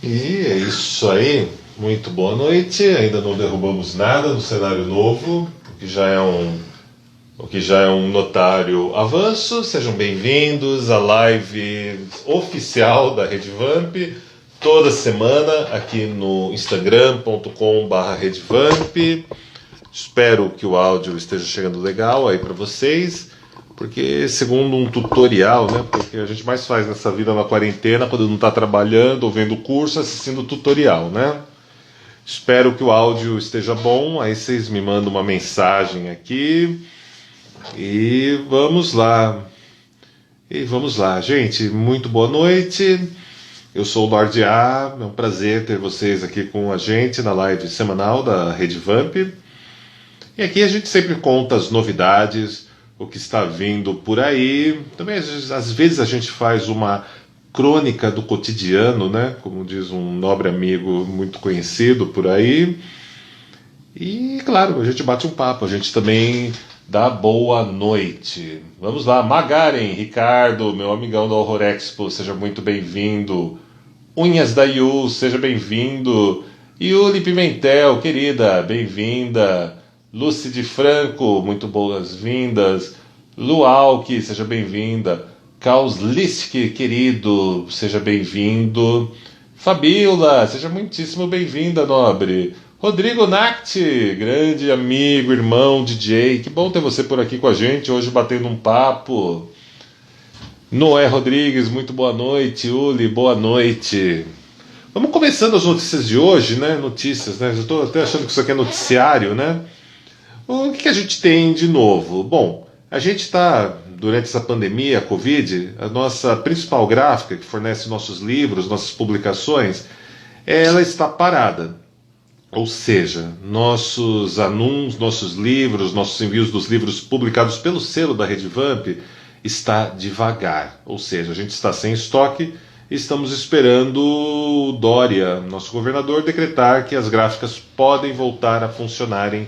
E é isso aí. Muito boa noite. Ainda não derrubamos nada no cenário novo, o que já é um notário avanço. Sejam bem-vindos à live oficial da Rede Vamp, toda semana aqui no instagram.com/redevamp. Espero que o áudio esteja chegando legal aí para vocês, porque segundo um tutorial, né, porque a gente mais faz nessa vida na quarentena, quando não está trabalhando ou vendo curso, assistindo tutorial, né? Espero que o áudio esteja bom, aí vocês me mandam uma mensagem aqui e vamos lá. E vamos lá, gente, muito boa noite. Eu sou o Lorde A, é um prazer ter vocês aqui com a gente na live semanal da Rede Vamp. E aqui a gente sempre conta as novidades, o que está vindo por aí. Também às vezes a gente faz uma crônica do cotidiano, né? Como diz um nobre amigo muito conhecido por aí. E claro, a gente bate um papo, a gente também dá boa noite. Vamos lá, Magaren, Ricardo, meu amigão da Horror Expo, seja muito bem-vindo. Unhas da Yu, seja bem-vindo. Yuli Pimentel, querida, bem-vinda. Lucy de Franco, muito boas-vindas. Lualque, seja bem-vinda. Kauslisk, querido, seja bem-vindo. Fabiola, seja muitíssimo bem-vinda, nobre. Rodrigo Nakti, grande amigo, irmão, DJ, que bom ter você por aqui com a gente, hoje batendo um papo. Noé Rodrigues, muito boa noite. Uli, boa noite. Vamos começando as notícias de hoje, né? Notícias, né? Eu estou até achando que isso aqui é noticiário, né? O que a gente tem de novo? Bom, a gente está, durante essa pandemia, a Covid, a nossa principal gráfica, que fornece nossos livros, nossas publicações, ela está parada. Ou seja, nossos anúncios, nossos livros, nossos envios dos livros publicados pelo selo da Rede Vamp está devagar. Ou seja, a gente está sem estoque e estamos esperando o Dória, nosso governador, decretar que as gráficas podem voltar a funcionarem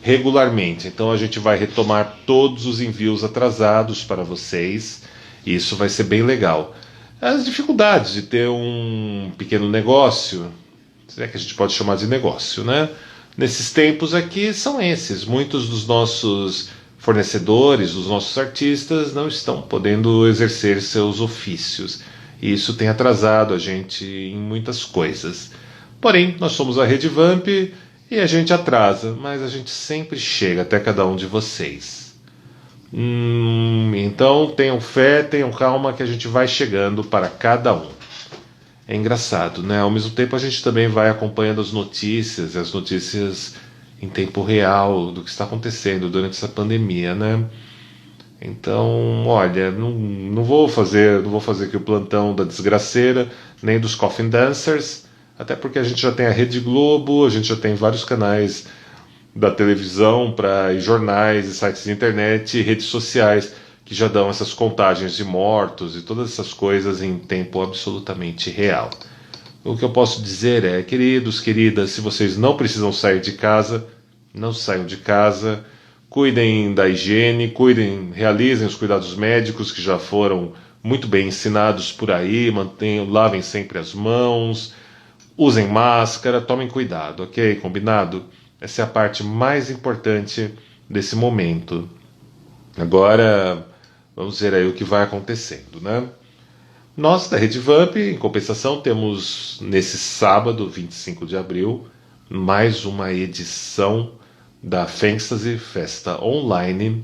regularmente. Então a gente vai retomar todos os envios atrasados para vocês. E isso vai ser bem legal. As dificuldades de ter um pequeno negócio, se é que a gente pode chamar de negócio, né? Nesses tempos aqui são esses. Muitos dos nossos fornecedores, dos nossos artistas, não estão podendo exercer seus ofícios. E isso tem atrasado a gente em muitas coisas. Porém, nós somos a Rede Vamp e a gente atrasa, mas a gente sempre chega até cada um de vocês. Então tenham fé, tenham calma que a gente vai chegando para cada um. É engraçado, né? Ao mesmo tempo a gente também vai acompanhando as notícias em tempo real do que está acontecendo durante essa pandemia, né? Então, olha, não vou fazer aqui o plantão da desgraceira, nem dos Coffin Dancers, até porque a gente já tem a Rede Globo, a gente já tem vários canais da televisão, e jornais, e sites de internet, e redes sociais, que já dão essas contagens de mortos e todas essas coisas em tempo absolutamente real. O que eu posso dizer é, queridos, queridas, se vocês não precisam sair de casa, não saiam de casa, cuidem da higiene, realizem os cuidados médicos que já foram muito bem ensinados por aí, lavem sempre as mãos, usem máscara, tomem cuidado, ok? Combinado? Essa é a parte mais importante desse momento. Agora, vamos ver aí o que vai acontecendo, né? Nós, da Rede Vamp, em compensação, temos nesse sábado, 25 de abril, mais uma edição da Fantasy Festa Online.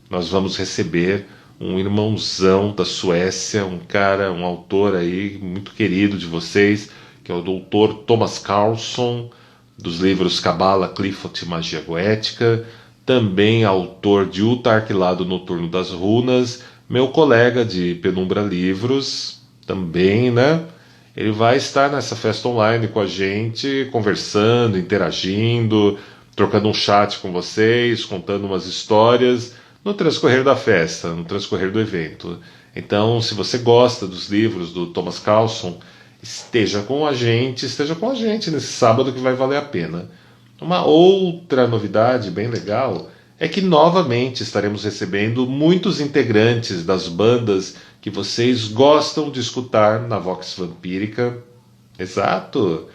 Nós vamos receber um irmãozão da Suécia, um autor aí muito querido de vocês, que é o Dr. Thomas Carlson, dos livros Cabala, Clifot e Magia Goética, também autor de O Tarquilado Noturno das Runas, meu colega de Penumbra Livros, também, né? Ele vai estar nessa festa online com a gente, conversando, interagindo, trocando um chat com vocês, contando umas histórias, no transcorrer da festa, no transcorrer do evento. Então, se você gosta dos livros do Thomas Carlson, esteja com a gente nesse sábado que vai valer a pena. Uma outra novidade bem legal é que novamente estaremos recebendo muitos integrantes das bandas que vocês gostam de escutar na Vox Vampírica. Exato.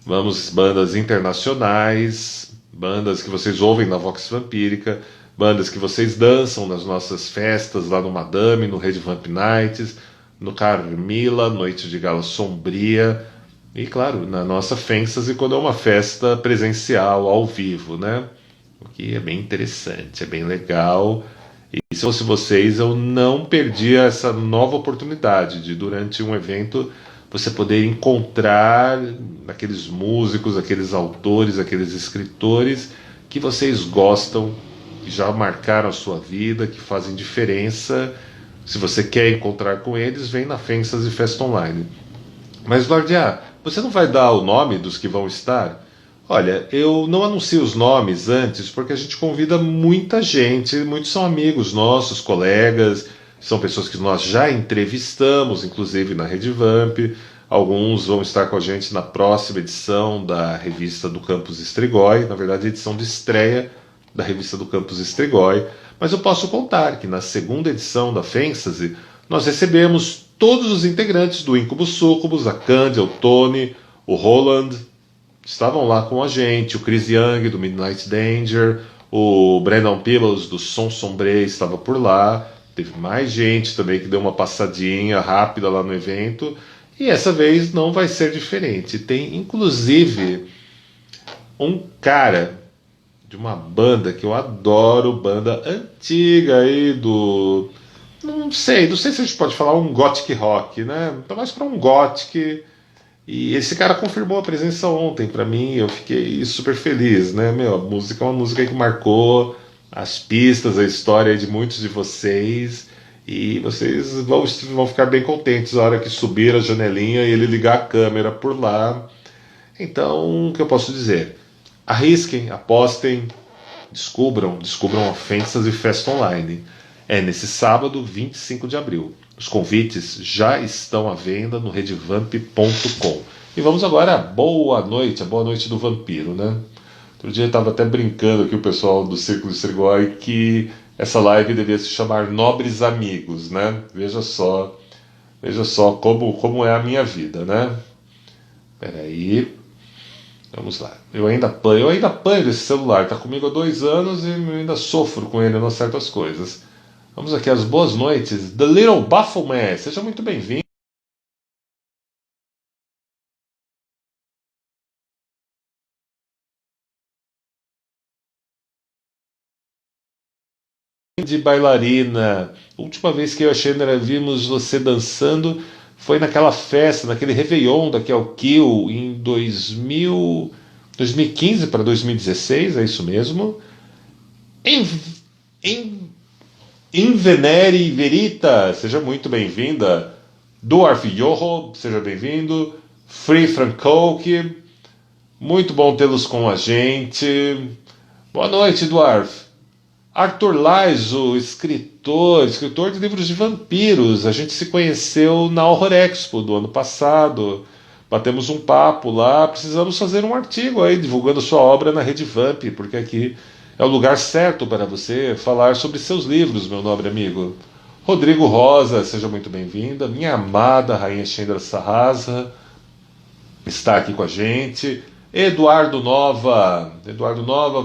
Vamos bandas internacionais, bandas que vocês ouvem na Vox Vampírica, bandas que vocês dançam nas nossas festas lá no Madame, no Red Vamp Nights, no Carmila, Noite de Gala Sombria, e claro, na nossa Fantasy quando é uma festa presencial, ao vivo, né? O que é bem interessante, é bem legal. E se fosse vocês, eu não perdia essa nova oportunidade de, durante um evento, você poder encontrar aqueles músicos, aqueles autores, aqueles escritores que vocês gostam, que já marcaram a sua vida, que fazem diferença. Se você quer encontrar com eles, vem na Fantasy Fest Online. Mas, Lorde A, você não vai dar o nome dos que vão estar? Olha, eu não anuncio os nomes antes porque a gente convida muita gente, muitos são amigos nossos, colegas, são pessoas que nós já entrevistamos, inclusive na Rede Vamp. Alguns vão estar com a gente na próxima edição da revista do Campus Strigoi, na verdade, a edição de estreia da revista do Campus Strigoi. Mas eu posso contar que na segunda edição da Fantasy nós recebemos todos os integrantes do Incubus Sucubus, a Candy, o Tony, o Roland, estavam lá com a gente, o Chris Young do Midnight Danger, o Brandon Peebles do Som Sombre estava por lá, teve mais gente também que deu uma passadinha rápida lá no evento, e essa vez não vai ser diferente. Tem inclusive um cara de uma banda que eu adoro, banda antiga aí do... não sei se a gente pode falar um gothic rock, né? Então mais para um gothic. E esse cara confirmou a presença ontem pra mim, eu fiquei super feliz, né? Meu, a música é uma música que marcou as pistas, a história de muitos de vocês, e vocês vão ficar bem contentes na hora que subir a janelinha e ele ligar a câmera por lá. Então, o que eu posso dizer? Arrisquem, apostem, descubram a Fantasy Fest Online. É nesse sábado, 25 de abril. Os convites já estão à venda no redvamp.com. E vamos agora à boa noite, a boa noite do vampiro, né? Outro dia eu estava até brincando aqui o pessoal do Círculo Strigoi que essa live devia se chamar Nobres Amigos, né? Veja só como é a minha vida, né? Peraí, vamos lá. Eu ainda apanho desse celular, tá comigo há 2 anos e eu ainda sofro com ele nas certas coisas. Vamos aqui às boas noites. The Little Baphomet, seja muito bem-vindo. De bailarina. A última vez que eu e a Xandra vimos você dançando foi naquela festa, naquele Réveillon da Kill Kill em 2015 para 2016, é isso mesmo? Em, em Invenere Verita, seja muito bem-vinda. Dwarf Yoho, seja bem-vindo. Free Francoke, muito bom tê-los com a gente. Boa noite, Dwarf. Arthur Laiso, escritor de livros de vampiros. A gente se conheceu na Horror Expo do ano passado. Batemos um papo lá. Precisamos fazer um artigo aí divulgando sua obra na Rede Vamp, porque aqui é o lugar certo para você falar sobre seus livros, meu nobre amigo. Rodrigo Rosa, seja muito bem-vinda. Minha amada Rainha Chandra Sarrasa está aqui com a gente. Eduardo Nova,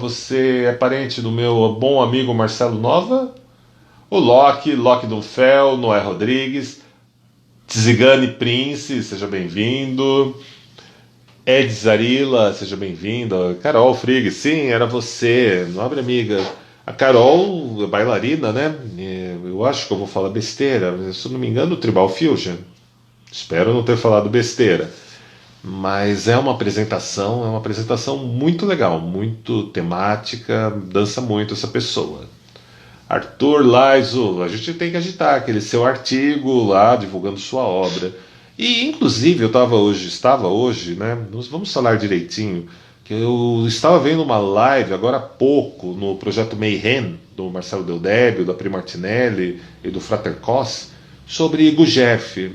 você é parente do meu bom amigo Marcelo Nova? O Loki Dunfel, Noé Rodrigues, Tzigane Prince, seja bem-vindo. Ed Zarila, seja bem-vinda. Carol Frigg, sim, era você, nobre amiga. A Carol é bailarina, né? Eu acho que eu vou falar besteira, se eu não me engano, Tribal Fusion. Espero não ter falado besteira. Mas é uma apresentação muito legal, muito temática, dança muito essa pessoa. Arthur Laiso, a gente tem que agitar aquele seu artigo lá, divulgando sua obra. E, inclusive, eu estava hoje, né, nós vamos falar direitinho, que eu estava vendo uma live agora há pouco no projeto Mayhem, do Marcelo Del Débio, da Pri Martinelli e do Frater Cos, sobre Gurdjieff,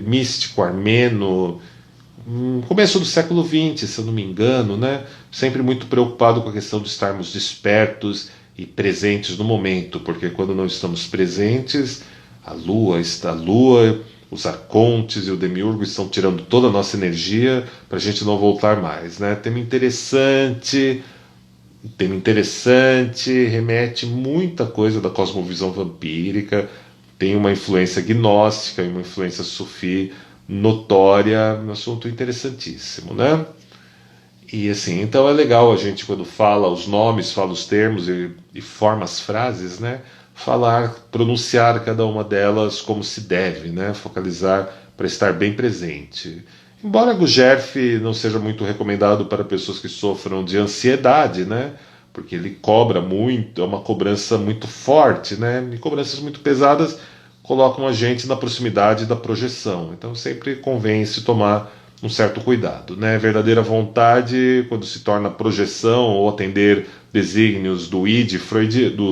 místico armeno, começo do século XX, se eu não me engano, né? Sempre muito preocupado com a questão de estarmos despertos e presentes no momento, porque quando não estamos presentes, a lua os arcontes e o demiurgo estão tirando toda a nossa energia para a gente não voltar mais, né? Tema interessante, remete muita coisa da cosmovisão vampírica, tem uma influência gnóstica e uma influência sufi notória, um assunto interessantíssimo, né? E assim, então é legal a gente, quando fala os nomes, fala os termos e forma as frases, né? Falar, pronunciar cada uma delas como se deve, né? Focalizar para estar bem presente. Embora Gujerf não seja muito recomendado para pessoas que sofram de ansiedade, né? Porque ele cobra muito, é uma cobrança muito forte, né? E cobranças muito pesadas colocam a gente na proximidade da projeção. Então sempre convém se tomar um certo cuidado, né? Verdadeira vontade, quando se torna projeção ou atender desígnios do id, do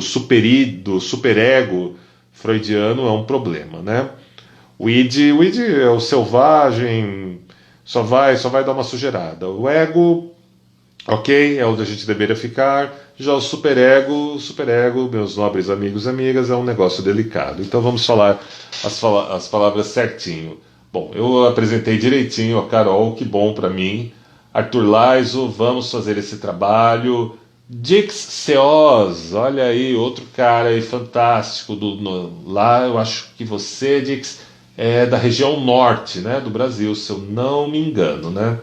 superego freudiano, é um problema, né? O id é o selvagem, só vai dar uma sujeirada. O ego, ok, é onde a gente deveria ficar. Já o superego, meus nobres amigos e amigas, é um negócio delicado. Então vamos falar as palavras certinho. Bom, eu apresentei direitinho a Carol, que bom para mim. Arthur Laiso, vamos fazer esse trabalho. Dix Seoz, olha aí, outro cara aí fantástico. Lá eu acho que você, Dix, é da região norte, né, do Brasil, se eu não me engano, né?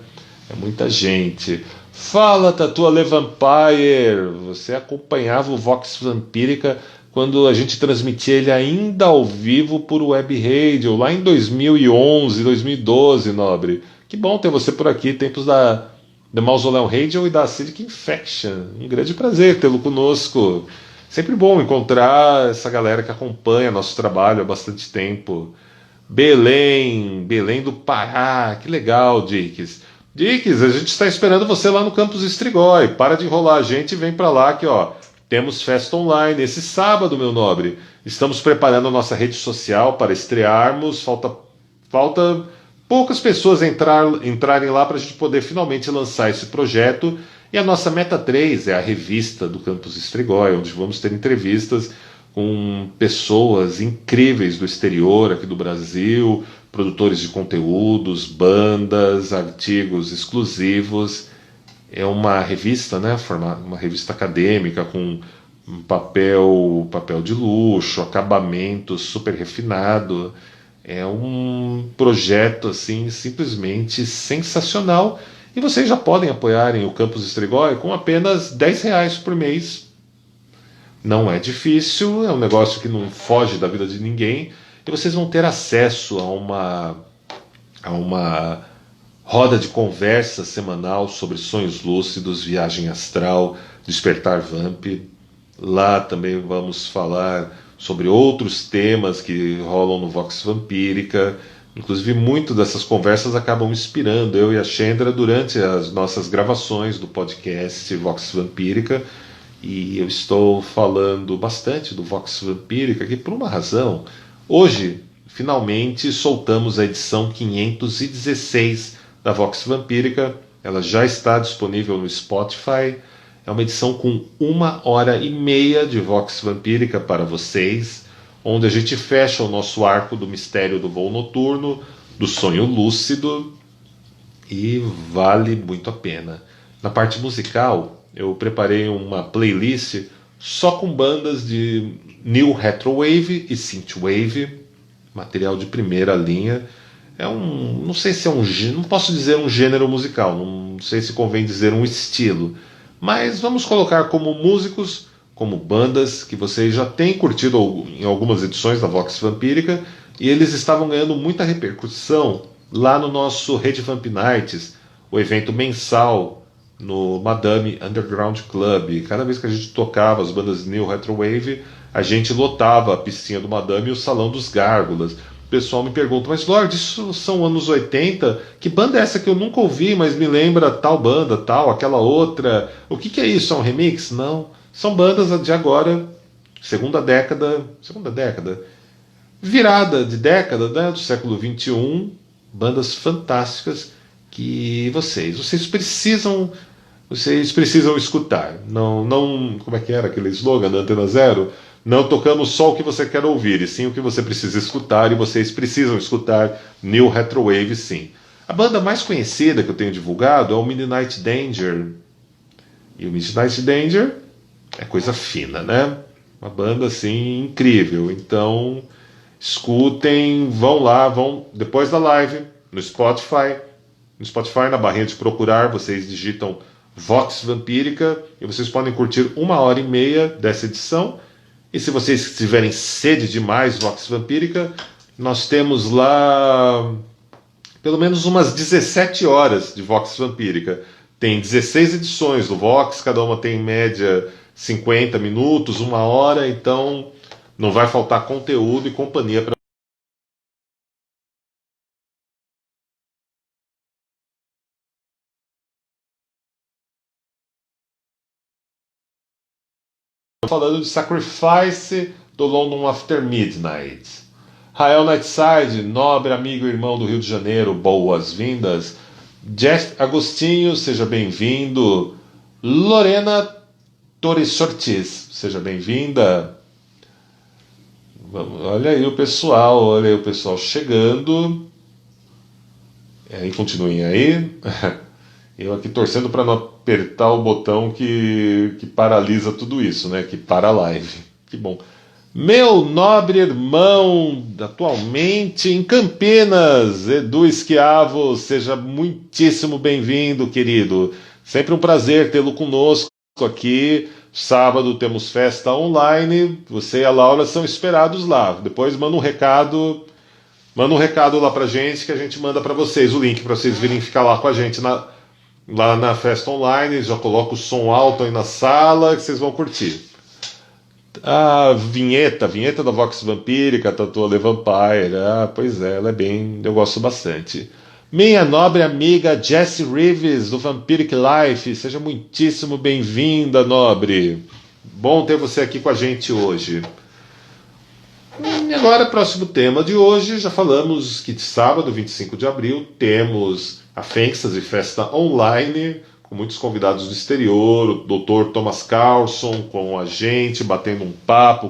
É muita gente. Fala, Tatua Le Vampire, você acompanhava o Vox Vampírica quando a gente transmitia ele ainda ao vivo por Web Radio, lá em 2011, 2012, nobre. Que bom ter você por aqui, tempos da Mausoleum Radio e da Acidic Infection. Um grande prazer tê-lo conosco. Sempre bom encontrar essa galera que acompanha nosso trabalho há bastante tempo. Belém do Pará, que legal, Dix. Dix, a gente está esperando você lá no Campus Strigoi. Para de enrolar a gente e vem para lá que, ó, temos festa online esse sábado, meu nobre. Estamos preparando a nossa rede social para estrearmos. Falta poucas pessoas entrarem lá para a gente poder finalmente lançar esse projeto. E a nossa Meta 3 é a revista do Campus Strigoi, onde vamos ter entrevistas com pessoas incríveis do exterior, aqui do Brasil, produtores de conteúdos, bandas, artigos exclusivos. É uma revista, né, uma revista acadêmica com um papel de luxo, acabamento super refinado. É um projeto assim simplesmente sensacional. E vocês já podem apoiarem o Campus Strigoi com apenas R$ 10 por mês. Não é difícil, é um negócio que não foge da vida de ninguém. E vocês vão ter acesso a uma roda de conversa semanal sobre sonhos lúcidos, viagem astral, despertar vamp. Lá também vamos falar sobre outros temas que rolam no Vox Vampírica. Inclusive, muito dessas conversas acabam inspirando eu e a Chendra durante as nossas gravações do podcast Vox Vampírica. E eu estou falando bastante do Vox Vampírica aqui por uma razão. Hoje, finalmente, soltamos a edição 516 da Vox Vampírica. Ela já está disponível no Spotify. É uma edição com 1h30 de Vox Vampírica para vocês, onde a gente fecha o nosso arco do mistério do voo noturno, do sonho lúcido, e vale muito a pena. Na parte musical, eu preparei uma playlist só com bandas de New Retrowave e Synthwave, material de primeira linha. Não sei se não posso dizer um gênero musical, não sei se convém dizer um estilo, mas vamos colocar como músicos, como bandas que vocês já têm curtido em algumas edições da Vox Vampírica, e eles estavam ganhando muita repercussão lá no nosso Rede Vamp Nights, o evento mensal no Madame Underground Club. Cada vez que a gente tocava as bandas New Retrowave, a gente lotava a piscina do Madame e o Salão dos Gárgulas. O pessoal me pergunta, mas Lorde, isso são anos 80? Que banda é essa que eu nunca ouvi, mas me lembra tal banda, tal, aquela outra? O que é isso? É um remix? Não. São bandas de agora, segunda década, virada de década, né, do século XXI, bandas fantásticas que vocês precisam escutar. Não, como é que era aquele slogan da Antena Zero? Não tocamos só o que você quer ouvir, e sim o que você precisa escutar, e vocês precisam escutar New Retrowave, sim. A banda mais conhecida que eu tenho divulgado é o Midnight Danger. E o Midnight Danger é coisa fina, né? Uma banda assim incrível. Então, escutem, vão lá, vão depois da live no Spotify. No Spotify, na barrinha de procurar, vocês digitam Vox Vampírica e vocês podem curtir 1h30 dessa edição. E se vocês tiverem sede de mais Vox Vampírica, nós temos lá pelo menos umas 17 horas de Vox Vampírica. Tem 16 edições do Vox, cada uma tem em média 50 minutos, 1 hora, então não vai faltar conteúdo e companhia para falando de Sacrifice do London After Midnight. Rael Nightside, nobre amigo e irmão do Rio de Janeiro, boas-vindas. Jeff Agostinho, seja bem-vindo. Lorena Torres Ortiz, seja bem-vinda. Olha aí o pessoal chegando. E continuem aí. Eu aqui torcendo para não apertar o botão que paralisa tudo isso, né? Que para a live. Que bom. Meu nobre irmão, atualmente em Campinas, Edu Esquiavo, seja muitíssimo bem-vindo, querido. Sempre um prazer tê-lo conosco aqui. Sábado temos festa online. Você e a Laura são esperados lá. Depois manda um recado lá pra gente que a gente manda para vocês o link para vocês virem ficar lá com a gente lá na festa online. Já coloca o som alto aí na sala que vocês vão curtir. A vinheta da Vox Vampírica, Tattoo The Vampire. Pois é, ela é bem. Eu gosto bastante. Minha nobre amiga Jessie Reeves, do Vampiric Life, seja muitíssimo bem-vinda, nobre. Bom ter você aqui com a gente hoje. E agora, próximo tema de hoje, já falamos que de sábado, 25 de abril, temos a Fantasy Festa Online, com muitos convidados do exterior, o Dr. Thomas Carlson com a gente, batendo um papo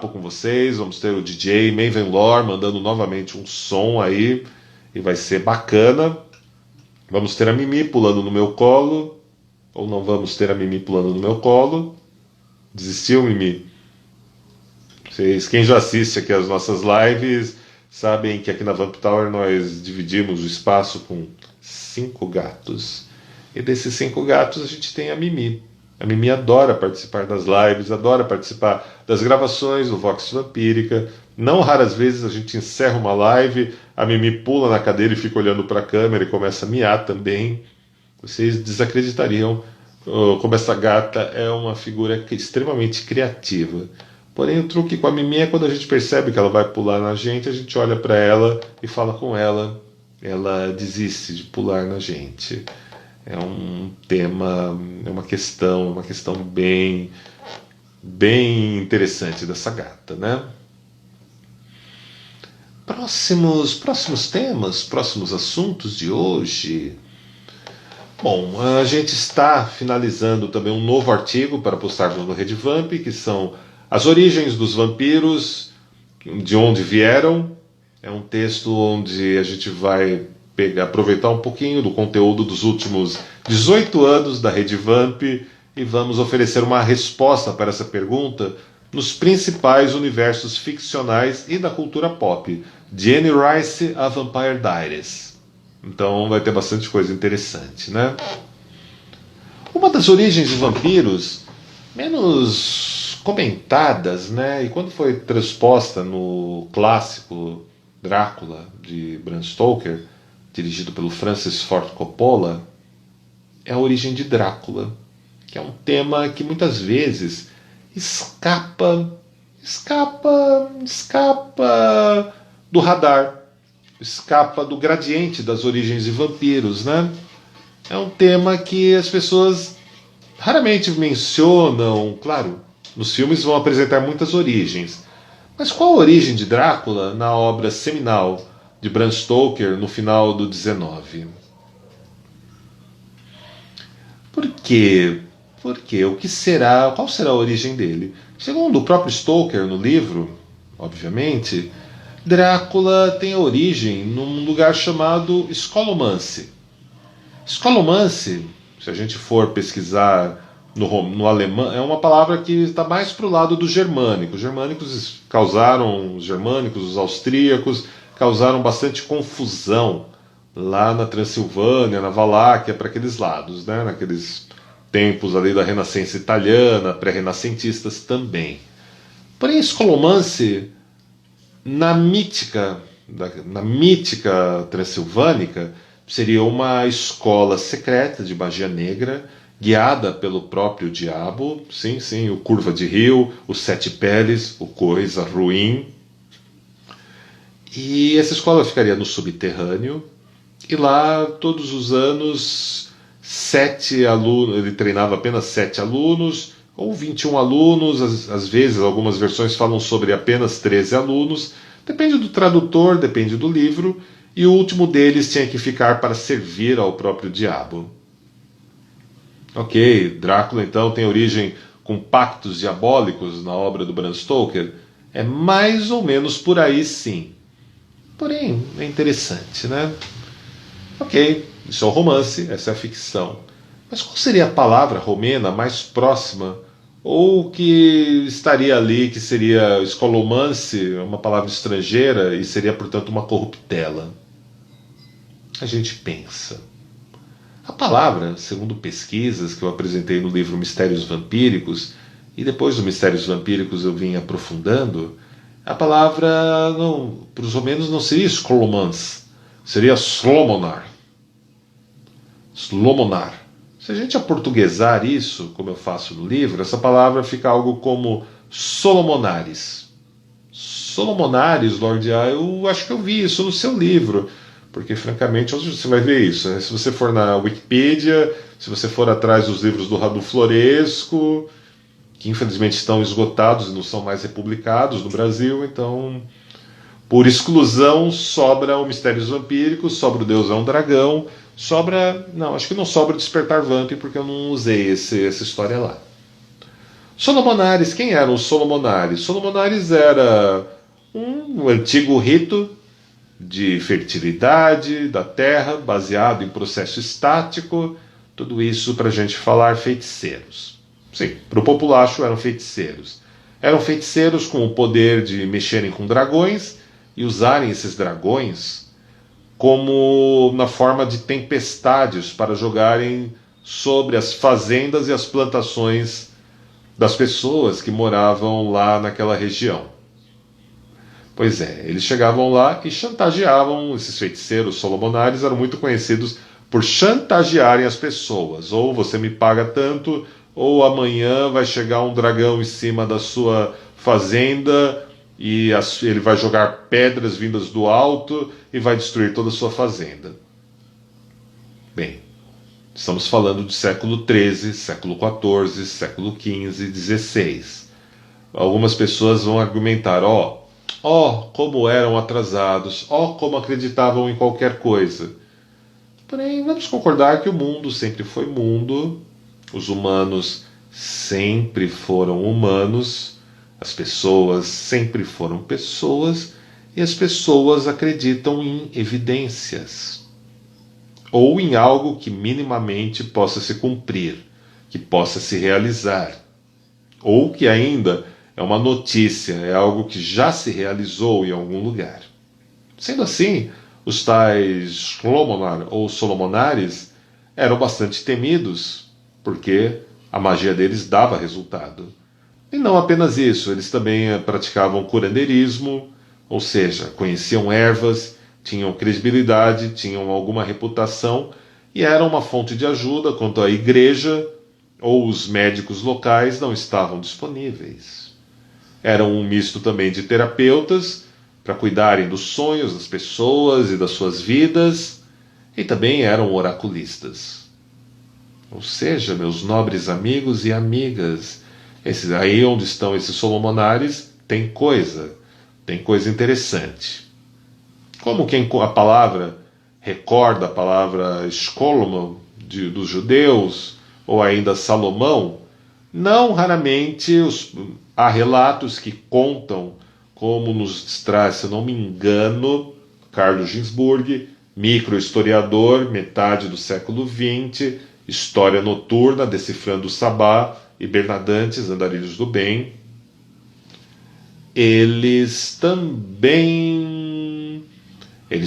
com vocês. Vamos ter o DJ Maven Lore mandando novamente um som aí, e vai ser bacana. Vamos ter a Mimi pulando no meu colo, ou não vamos ter a Mimi pulando no meu colo? Desistiu, Mimi? Quem já assiste aqui as nossas lives sabem que aqui na Vamp Tower nós dividimos o espaço com 5 gatos. E desses 5 gatos a gente tem a Mimi. A Mimi adora participar das lives, adora participar das gravações do Vox Vampírica. Não raras vezes a gente encerra uma live, a Mimi pula na cadeira e fica olhando para a câmera e começa a miar também. Vocês desacreditariam como essa gata é uma figura extremamente criativa. Porém, o truque com a Mimi é quando a gente percebe que ela vai pular na gente, a gente olha para ela e fala com ela, ela desiste de pular na gente. É um tema, é uma questão bem interessante dessa gata, né? Próximos temas, próximos assuntos de hoje. Bom, a gente está finalizando também um novo artigo para postarmos no Rede Vamp, que são as origens dos vampiros, de onde vieram. É um texto onde a gente vai aproveitar um pouquinho do conteúdo dos últimos 18 anos da Rede Vamp e vamos oferecer uma resposta para essa pergunta nos principais universos ficcionais e da cultura pop, de Anne Rice a Vampire Diaries. Então vai ter bastante coisa interessante, né? Uma das origens de vampiros menos comentadas, né? E quando foi transposta no clássico Drácula de Bram Stoker, dirigido pelo Francis Ford Coppola, é a origem de Drácula, que é um tema que muitas vezes escapa do radar, escapa do gradiente das origens de vampiros, né? É um tema que as pessoas raramente mencionam. Claro, nos filmes vão apresentar muitas origens, mas qual a origem de Drácula na obra seminal de Bram Stoker no final do XIX? Por quê? Por quê? O que será? Qual será a origem dele? Segundo o próprio Stoker no livro, obviamente, Drácula tem a origem num lugar chamado Scholomance. Scholomance, se a gente for pesquisar no alemão, é uma palavra que está mais para o lado do germânico. Os germânicos, os austríacos, causaram bastante confusão lá na Transilvânia, na Valáquia, para aqueles lados, né? Naqueles tempos ali da Renascença italiana, pré-renascentistas também. Porém, Scholomance, na mítica transilvânica, seria uma escola secreta de magia negra, guiada pelo próprio diabo, sim, sim, o Curva de Rio, o Sete Peles, o Coisa Ruim. E essa escola ficaria no subterrâneo, e lá, todos os anos, 7 alunos, ele treinava apenas 7 alunos, ou 21 alunos, às vezes algumas versões falam sobre apenas 13 alunos, depende do tradutor, depende do livro, e o último deles tinha que ficar para servir ao próprio diabo. Ok, Drácula então tem origem com pactos diabólicos na obra do Bram Stoker? É mais ou menos por aí, sim. Porém, é interessante, né? Ok, isso é o romance, essa é a ficção. Mas qual seria a palavra romena mais próxima, ou que estaria ali, que seria escolomance, uma palavra estrangeira, e seria, portanto, uma corruptela? A gente pensa. A palavra, segundo pesquisas que eu apresentei no livro Mistérios Vampíricos, e depois do Mistérios Vampíricos eu vim aprofundando, a palavra, para os romanos, não seria escolomance, seria slomonar. Slomonar. Se a gente aportuguesar isso, como eu faço no livro, essa palavra fica algo como Solomonares. Solomonares, Lorde A, eu acho que eu vi isso no seu livro, porque francamente onde você vai ver isso, né? Se você for na Wikipedia, se você for atrás dos livros do Radu Floresco, que infelizmente estão esgotados e não são mais republicados no Brasil, então por exclusão sobra o Mistérios Vampíricos, sobra o Deus é um Dragão, sobra... Não, acho que não sobra o Despertar Vamp, porque eu não usei essa história lá. Solomonares, quem eram os Solomonares? Solomonares era um antigo rito de fertilidade da terra, baseado em processo estático, tudo isso para a gente falar feiticeiros. Sim, para o populacho eram feiticeiros. Eram feiticeiros com o poder de mexerem com dragões e usarem esses dragões como na forma de tempestades para jogarem sobre as fazendas e as plantações das pessoas que moravam lá naquela região. Pois é, eles chegavam lá e chantageavam, esses feiticeiros solomonares eram muito conhecidos por chantagearem as pessoas. Ou você me paga tanto, ou amanhã vai chegar um dragão em cima da sua fazenda e ele vai jogar pedras vindas do alto e vai destruir toda a sua fazenda. Bem, estamos falando do século XIII, século XIV, século XV, XVI. Algumas pessoas vão argumentar, como eram atrasados, como acreditavam em qualquer coisa. Porém, vamos concordar que o mundo sempre foi mundo, os humanos sempre foram humanos, as pessoas sempre foram pessoas, e as pessoas acreditam em evidências, ou em algo que minimamente possa se cumprir, que possa se realizar, ou que ainda é uma notícia, é algo que já se realizou em algum lugar. Sendo assim, os tais Slomonar ou Solomonares eram bastante temidos, porque a magia deles dava resultado. E não apenas isso, eles também praticavam curandeirismo, ou seja, conheciam ervas, tinham credibilidade, tinham alguma reputação e eram uma fonte de ajuda quando a igreja ou os médicos locais não estavam disponíveis. Eram um misto também de terapeutas para cuidarem dos sonhos das pessoas e das suas vidas, e também eram oraculistas. Ou seja, meus nobres amigos e amigas, aí onde estão esses solomonares, tem coisa interessante. Como a palavra recorda a palavra Shkolmo dos judeus, ou ainda Salomão, não raramente há relatos que contam, como nos traz, se eu não me engano, Carlos Ginzburg, microhistoriador, metade do século XX, História Noturna, Decifrando o Sabá e Bernardantes, Andarilhos do Bem. Eles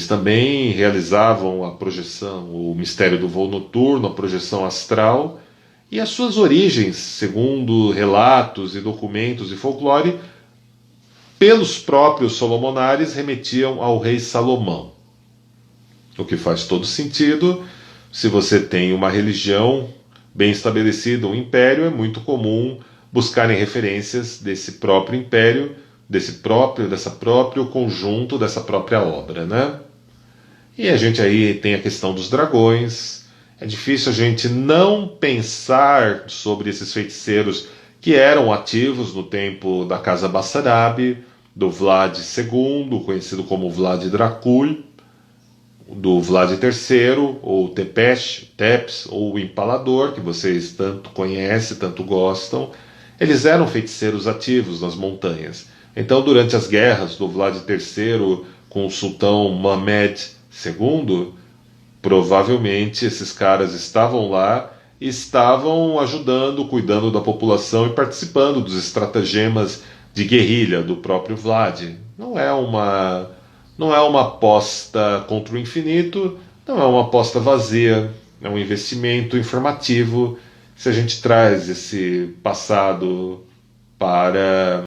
também realizavam a projeção, o mistério do voo noturno, a projeção astral, e as suas origens, segundo relatos e documentos e folclore, pelos próprios solomonares, remetiam ao rei Salomão. O que faz todo sentido. Se você tem uma religião bem estabelecida, um império, é muito comum buscarem referências desse próprio império, dessa próprio conjunto, dessa própria obra, né? E a gente aí tem a questão dos dragões. É difícil a gente não pensar sobre esses feiticeiros que eram ativos no tempo da Casa Bassarabe, do Vlad II, conhecido como Vlad Dracul, do Vlad III, ou Tepes, ou o Empalador, que vocês tanto conhecem, tanto gostam. Eles eram feiticeiros ativos nas montanhas. Então, durante as guerras do Vlad III com o sultão Mehmed II, provavelmente esses caras estavam lá e estavam ajudando, cuidando da população e participando dos estratagemas de guerrilha do próprio Vlad. Não é uma aposta contra o infinito, não é uma aposta vazia, é um investimento informativo. Se a gente traz esse passado para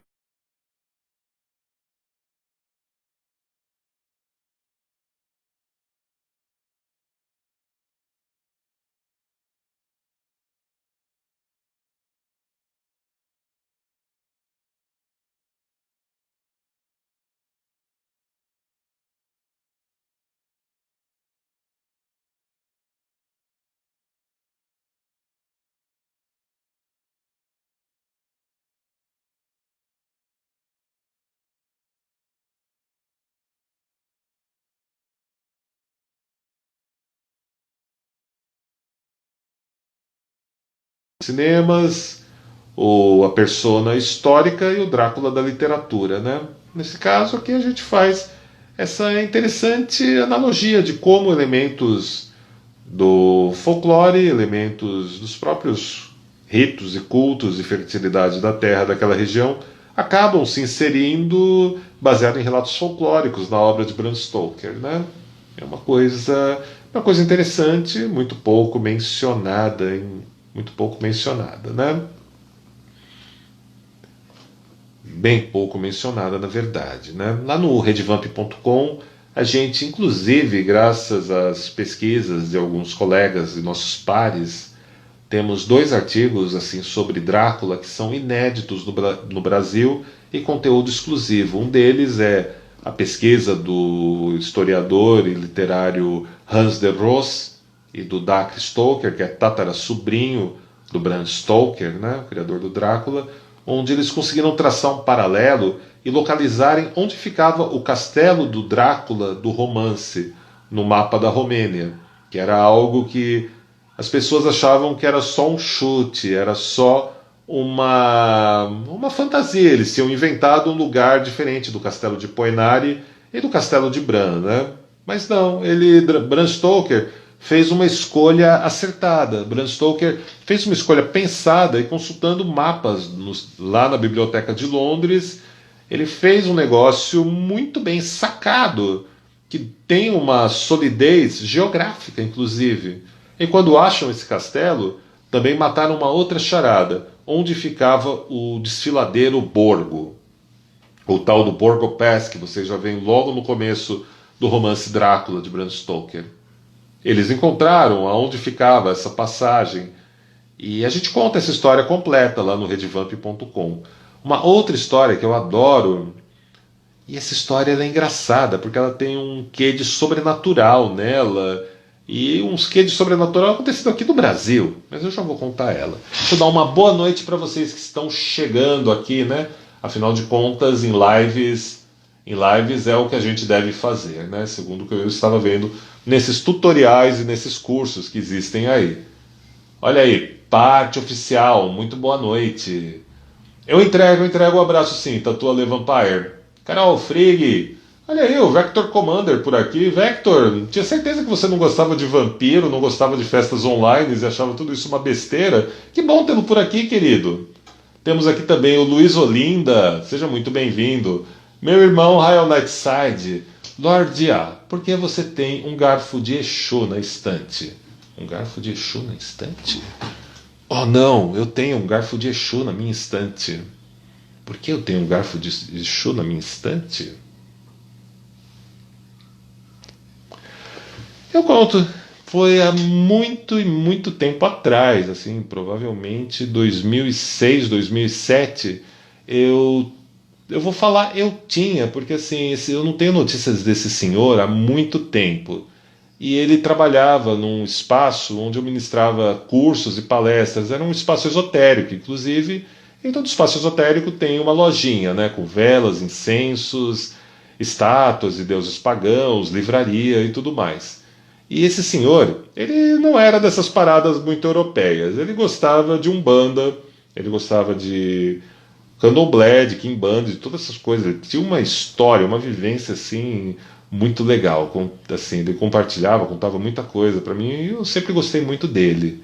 cinemas, ou a persona histórica e o Drácula da literatura, né? Nesse caso aqui a gente faz essa interessante analogia de como elementos do folclore, elementos dos próprios ritos e cultos e fertilidade da terra daquela região acabam se inserindo baseado em relatos folclóricos na obra de Bram Stoker, né? É uma coisa interessante, muito pouco mencionada, né? Bem pouco mencionada, na verdade, né? Lá no redvamp.com, a gente, inclusive, graças às pesquisas de alguns colegas e nossos pares, temos 2 artigos assim sobre Drácula que são inéditos no Brasil e conteúdo exclusivo. Um deles é a pesquisa do historiador e literário Hans de Ross e do Dacre Stoker, que é tatara-sobrinho do Bram Stoker, né, o criador do Drácula, onde eles conseguiram traçar um paralelo e localizarem onde ficava o castelo do Drácula do romance no mapa da Romênia, que era algo que as pessoas achavam que era só um chute, era só uma fantasia. Eles tinham inventado um lugar diferente do castelo de Poenari e do castelo de Bran, né? Mas não, Bram Stoker fez uma escolha acertada. Bram Stoker fez uma escolha pensada e consultando mapas lá na Biblioteca de Londres. Ele fez um negócio muito bem sacado, que tem uma solidez geográfica, inclusive. E quando acham esse castelo, também mataram uma outra charada, onde ficava o desfiladeiro Borgo. O tal do Borgo Pass, que vocês já veem logo no começo do romance Drácula, de Bram Stoker. Eles encontraram aonde ficava essa passagem. E a gente conta essa história completa lá no redvamp.com. Uma outra história que eu adoro, e essa história ela é engraçada, porque ela tem um quê de sobrenatural nela, e uns quê de sobrenatural acontecido aqui no Brasil, mas eu já vou contar ela. Deixa eu dar uma boa noite para vocês que estão chegando aqui, né? Afinal de contas, em lives é o que a gente deve fazer, né? Segundo o que eu estava vendo nesses tutoriais e nesses cursos que existem aí. Olha aí, parte oficial. Muito boa noite. Eu entrego o abraço sim, Tatua Le Vampire. Carol Frigg, olha aí, o Vector Commander por aqui. Vector, tinha certeza que você não gostava de vampiro, não gostava de festas online e achava tudo isso uma besteira. Que bom tê-lo por aqui, querido. Temos aqui também o Luiz Olinda, seja muito bem-vindo. Meu irmão Rael Nightside, Lord A, por que você tem um garfo de Exu na estante? Um garfo de Exu na estante? Oh não, eu tenho um garfo de Exu na minha estante. Por que eu tenho um garfo de Exu na minha estante? Eu conto. Foi há muito e muito tempo atrás, assim, provavelmente 2006, 2007, eu vou falar eu tinha, porque assim, eu não tenho notícias desse senhor há muito tempo. E ele trabalhava num espaço onde eu ministrava cursos e palestras, era um espaço esotérico, inclusive, em todo espaço esotérico tem uma lojinha, né, com velas, incensos, estátuas de deuses pagãos, livraria e tudo mais. E esse senhor, ele não era dessas paradas muito europeias. Ele gostava de umbanda, ele gostava de candomblé, de quimbanda, de todas essas coisas. Ele tinha uma história, uma vivência assim muito legal. Assim, ele compartilhava, contava muita coisa para mim. E eu sempre gostei muito dele.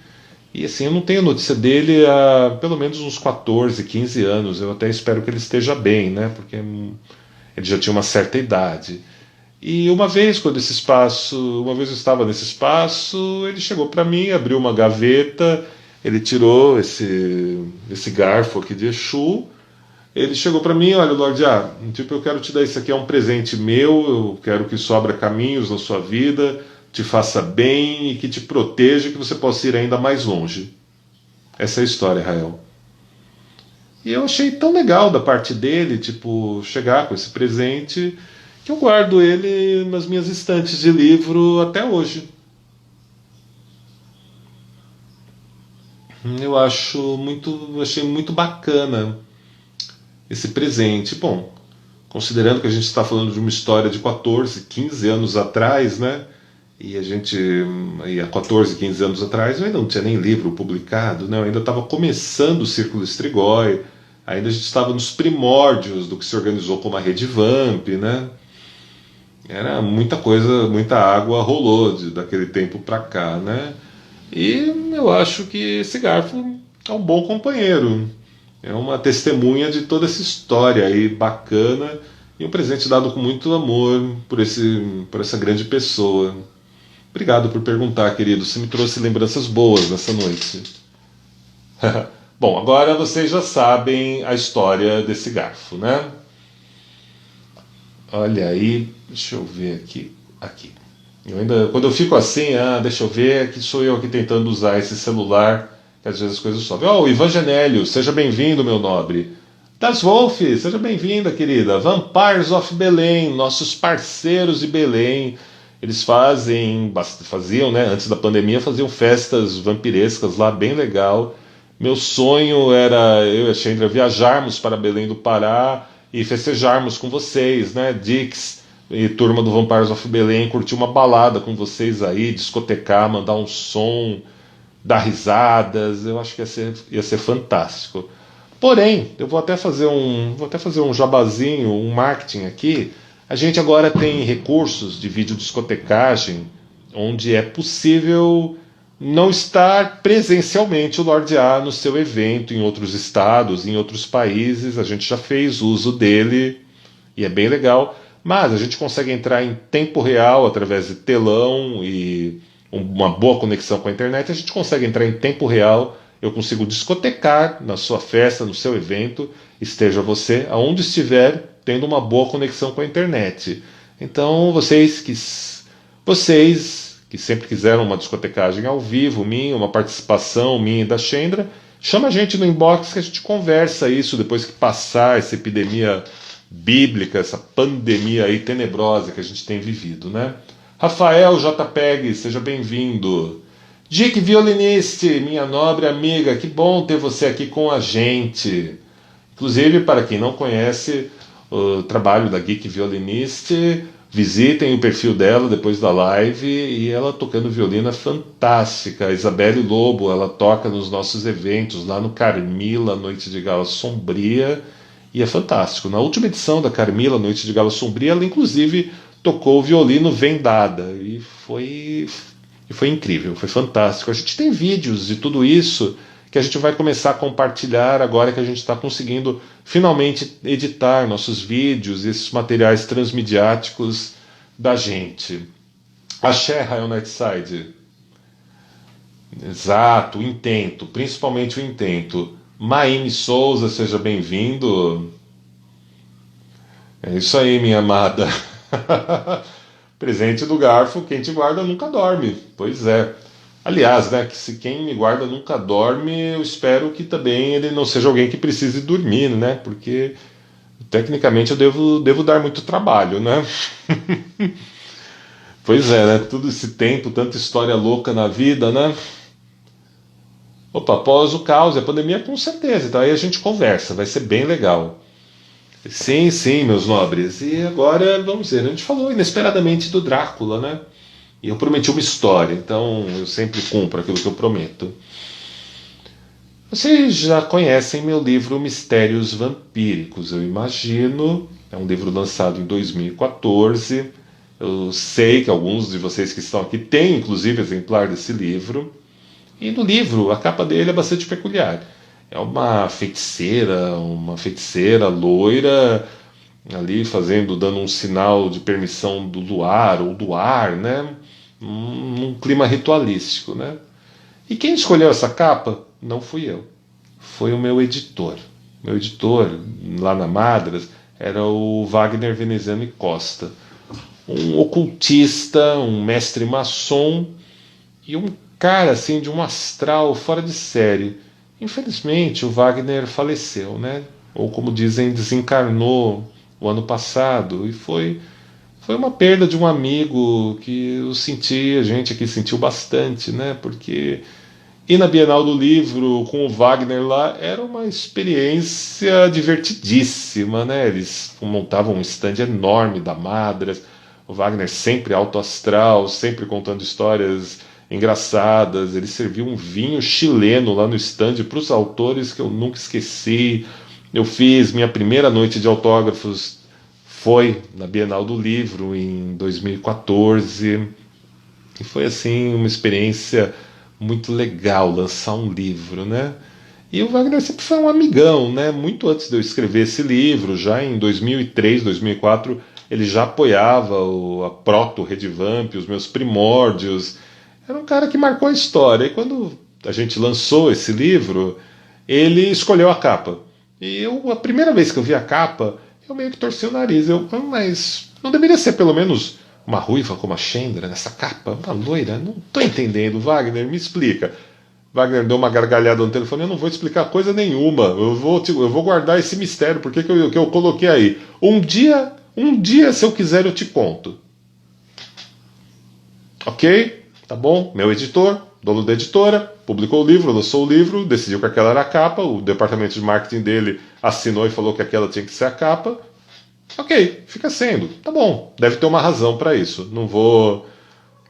E assim, eu não tenho notícia dele há pelo menos uns 14, 15 anos. Eu até espero que ele esteja bem, né? Porque ele já tinha uma certa idade. E uma vez eu estava nesse espaço, ele chegou para mim, abriu uma gaveta, ele tirou esse garfo aqui de Exu, ele chegou para mim, olha, Lorde A, tipo, eu quero te dar isso aqui, é um presente meu, eu quero que isso abra caminhos na sua vida, te faça bem e que te proteja, que você possa ir ainda mais longe. Essa é a história, Rael. E eu achei tão legal da parte dele, tipo, chegar com esse presente, que eu guardo ele nas minhas estantes de livro até hoje. Achei muito bacana esse presente. Bom, considerando que a gente está falando de uma história de 14, 15 anos atrás, né? E há 14, 15 anos atrás eu ainda não tinha nem livro publicado, né? Eu ainda estava começando o Círculo Strigoi, ainda a gente estava nos primórdios do que se organizou como a Rede Vamp, né? Era muita coisa, muita água rolou daquele tempo para cá, né? E eu acho que esse garfo é um bom companheiro, é uma testemunha de toda essa história aí bacana e um presente dado com muito amor por essa grande pessoa. Obrigado por perguntar, querido. Você me trouxe lembranças boas nessa noite. Bom, agora vocês já sabem a história desse garfo, né? Olha aí, deixa eu ver aqui. Aqui. Quando eu fico assim, deixa eu ver, aqui sou eu aqui tentando usar esse celular, que às vezes as coisas sobem. Oh, Ivan Genélio, seja bem-vindo, meu nobre. Das Wolf, seja bem-vinda, querida. Vampires of Belém, nossos parceiros de Belém. Eles faziam, né, antes da pandemia, faziam festas vampirescas lá, bem legal. Meu sonho era eu e a Chandra viajarmos para Belém do Pará e festejarmos com vocês, né, Dix e turma do Vampires of Belém, curtir uma balada com vocês aí, discotecar, mandar um som, dar risadas. Eu acho que ia ser fantástico. Porém, eu vou até fazer um jabazinho, um marketing aqui. A gente agora tem recursos de videodiscotecagem onde é possível não estar presencialmente o Lorde A no seu evento em outros estados, em outros países. A gente já fez uso dele e é bem legal, mas a gente consegue entrar em tempo real através de telão e uma boa conexão com a internet. A gente consegue entrar em tempo real. Eu consigo discotecar na sua festa, no seu evento, esteja você aonde estiver, tendo uma boa conexão com a internet. Então, vocês que sempre quiseram uma discotecagem ao vivo, minha, uma participação minha e da Chandra, chama a gente no inbox que a gente conversa isso depois que passar essa epidemia bíblica, essa pandemia aí tenebrosa que a gente tem vivido, né? Rafael JPEG, seja bem-vindo. Dick Violiniste, minha nobre amiga, que bom ter você aqui com a gente. Inclusive, para quem não conhece o trabalho da Geek Violiniste, Visitem o perfil dela depois da live, e ela tocando violino é fantástica. A Isabelle Lobo, ela toca nos nossos eventos, lá no Carmila, Noite de Gala Sombria, e é fantástico. Na última edição da Carmila, Noite de Gala Sombria, ela inclusive tocou o violino vendada, e foi incrível, foi fantástico. A gente tem vídeos de tudo isso que a gente vai começar a compartilhar agora que a gente está conseguindo finalmente editar nossos vídeos, esses materiais transmediáticos da gente. Axé, Rael Nightside. Exato, o intento, principalmente o intento. Maine Souza, seja bem-vindo. É isso aí, minha amada. Presente do garfo, quem te guarda nunca dorme. Pois é. Aliás, né, que se quem me guarda nunca dorme, eu espero que também ele não seja alguém que precise dormir, né? Porque tecnicamente eu devo dar muito trabalho, né? Pois é, né? Todo esse tempo, tanta história louca na vida, né? Opa, após o caos e a pandemia, com certeza. Então aí a gente conversa, vai ser bem legal. Sim, sim, meus nobres. E agora, vamos ver, a gente falou inesperadamente do Drácula, né? E eu prometi uma história, então eu sempre cumpro aquilo que eu prometo. Vocês já conhecem meu livro Mistérios Vampíricos, eu imagino. É um livro lançado em 2014. Eu sei que alguns de vocês que estão aqui têm, inclusive, exemplar desse livro. E no livro, a capa dele é bastante peculiar. É uma feiticeira loira, ali dando um sinal de permissão do luar ou do ar, né? Num clima ritualístico, né? E quem escolheu essa capa não fui eu, foi o meu editor. Meu editor lá na Madras era o Wagner Veneziano Costa, um ocultista, um mestre maçom e um cara assim de um astral fora de série. Infelizmente o Wagner faleceu, né? Ou como dizem, desencarnou o ano passado, e foi uma perda de um amigo que eu senti, a gente aqui sentiu bastante, né? Porque ir na Bienal do Livro com o Wagner lá era uma experiência divertidíssima, né? Eles montavam um stand enorme da Madras, o Wagner sempre alto astral, sempre contando histórias engraçadas. Ele serviu um vinho chileno lá no stand para os autores que eu nunca esqueci. Eu fiz minha primeira noite de autógrafos, foi na Bienal do Livro em 2014, e foi assim uma experiência muito legal lançar um livro, né? E o Wagner sempre foi um amigão, né? Muito antes de eu escrever esse livro, já em 2003, 2004, ele já apoiava a Proto Redivamp, os meus primórdios. Era um cara que marcou a história. E quando a gente lançou esse livro, ele escolheu a capa. E a primeira vez que eu vi a capa, eu meio que torci o nariz. Mas não deveria ser pelo menos uma ruiva como a Chandra nessa capa? Uma loira? Não estou entendendo, Wagner, me explica. Wagner deu uma gargalhada no telefone. Eu não vou explicar coisa nenhuma. Eu vou guardar esse mistério. Por que eu coloquei aí? Um dia, se eu quiser, eu te conto. Ok? Tá bom? Meu editor, dono da editora, publicou o livro, lançou o livro, decidiu que aquela era a capa, o departamento de marketing dele assinou e falou que aquela tinha que ser a capa. Ok, fica sendo. Tá bom, deve ter uma razão para isso. Não vou...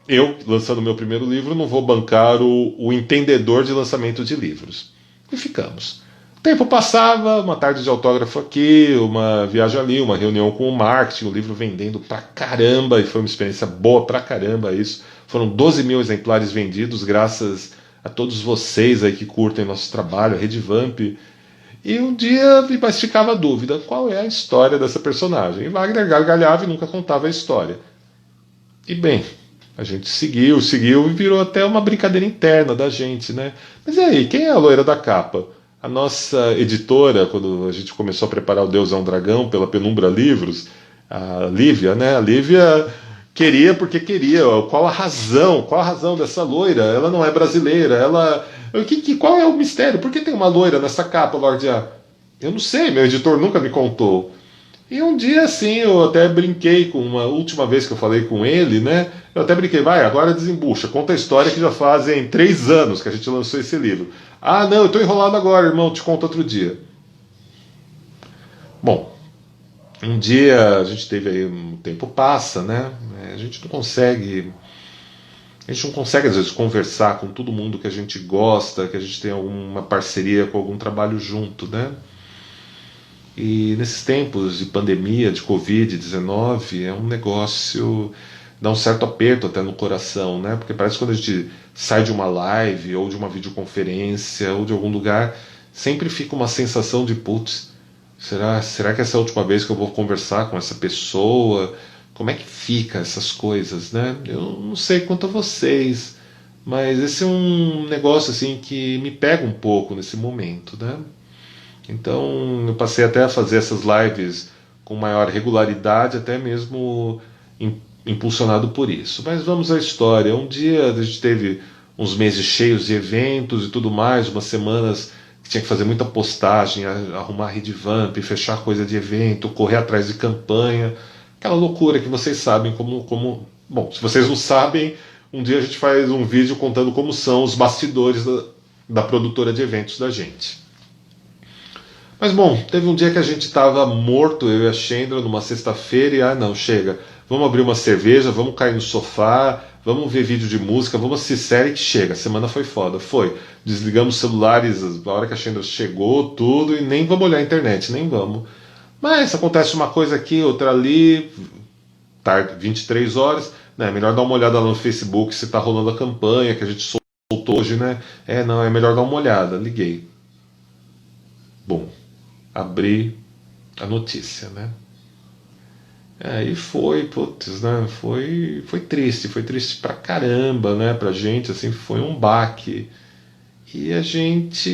Eu, lançando meu primeiro livro, não vou bancar o entendedor de lançamento de livros. E ficamos. O tempo passava, uma tarde de autógrafo aqui, uma viagem ali, uma reunião com o marketing, o livro vendendo pra caramba, e foi uma experiência boa pra caramba isso. Foram 12 mil exemplares vendidos, graças a todos vocês aí que curtem nosso trabalho, a Redivamp. E um dia mas ficava a dúvida, qual é a história dessa personagem? E Wagner gargalhava e nunca contava a história. E bem, a gente seguiu e virou até uma brincadeira interna da gente, né? Mas e aí, quem é a loira da capa? A nossa editora, quando a gente começou a preparar o Deus é um Dragão pela Penumbra Livros, a Lívia, né? A Lívia queria porque queria. Qual a razão dessa loira? Ela não é brasileira. Qual é o mistério? Por que tem uma loira nessa capa, Lorde A? Eu não sei, meu editor nunca me contou. E um dia, assim, eu até brinquei com uma última vez que eu falei com ele, né? Eu até brinquei, vai, agora desembucha, conta a história que já fazem 3 anos que a gente lançou esse livro. Ah, não, eu tô enrolado agora, irmão, te conto outro dia. Bom, Um dia a gente teve aí, um tempo passa, né? A gente não consegue às vezes conversar com todo mundo que a gente gosta, que a gente tem alguma parceria com algum trabalho junto, né? E nesses tempos de pandemia, de Covid-19, é um negócio, dá um certo aperto até no coração, né? Porque parece que quando a gente sai de uma live, ou de uma videoconferência, ou de algum lugar, sempre fica uma sensação de, putz, será que essa é a última vez que eu vou conversar com essa pessoa? Como é que fica essas coisas, né? Eu não sei quanto a vocês, mas esse é um negócio assim que me pega um pouco nesse momento, né? Então eu passei até a fazer essas lives com maior regularidade, até mesmo impulsionado por isso. Mas vamos à história. Um dia a gente teve uns meses cheios de eventos e tudo mais, umas semanas que tinha que fazer muita postagem, arrumar redvamp, fechar coisa de evento, correr atrás de campanha, aquela loucura que vocês sabem como... Bom, se vocês não sabem, um dia a gente faz um vídeo contando como são os bastidores da produtora de eventos da gente. Mas bom, teve um dia que a gente estava morto, eu e a Chandra, numa sexta-feira, e não, chega, vamos abrir uma cerveja, vamos cair no sofá, vamos ver vídeo de música, vamos assistir série que chega. A semana foi foda, foi. Desligamos os celulares na hora que a Chandra chegou, tudo, e nem vamos olhar a internet, nem vamos. Mas acontece uma coisa aqui, outra ali, tarde, 23 horas, né? Melhor dar uma olhada lá no Facebook se tá rolando a campanha que a gente soltou hoje, né? Não, é melhor dar uma olhada. Liguei. Bom, abri a notícia, né? E foi, putz, né? Foi triste pra caramba, né? Pra gente, assim, foi um baque. E a gente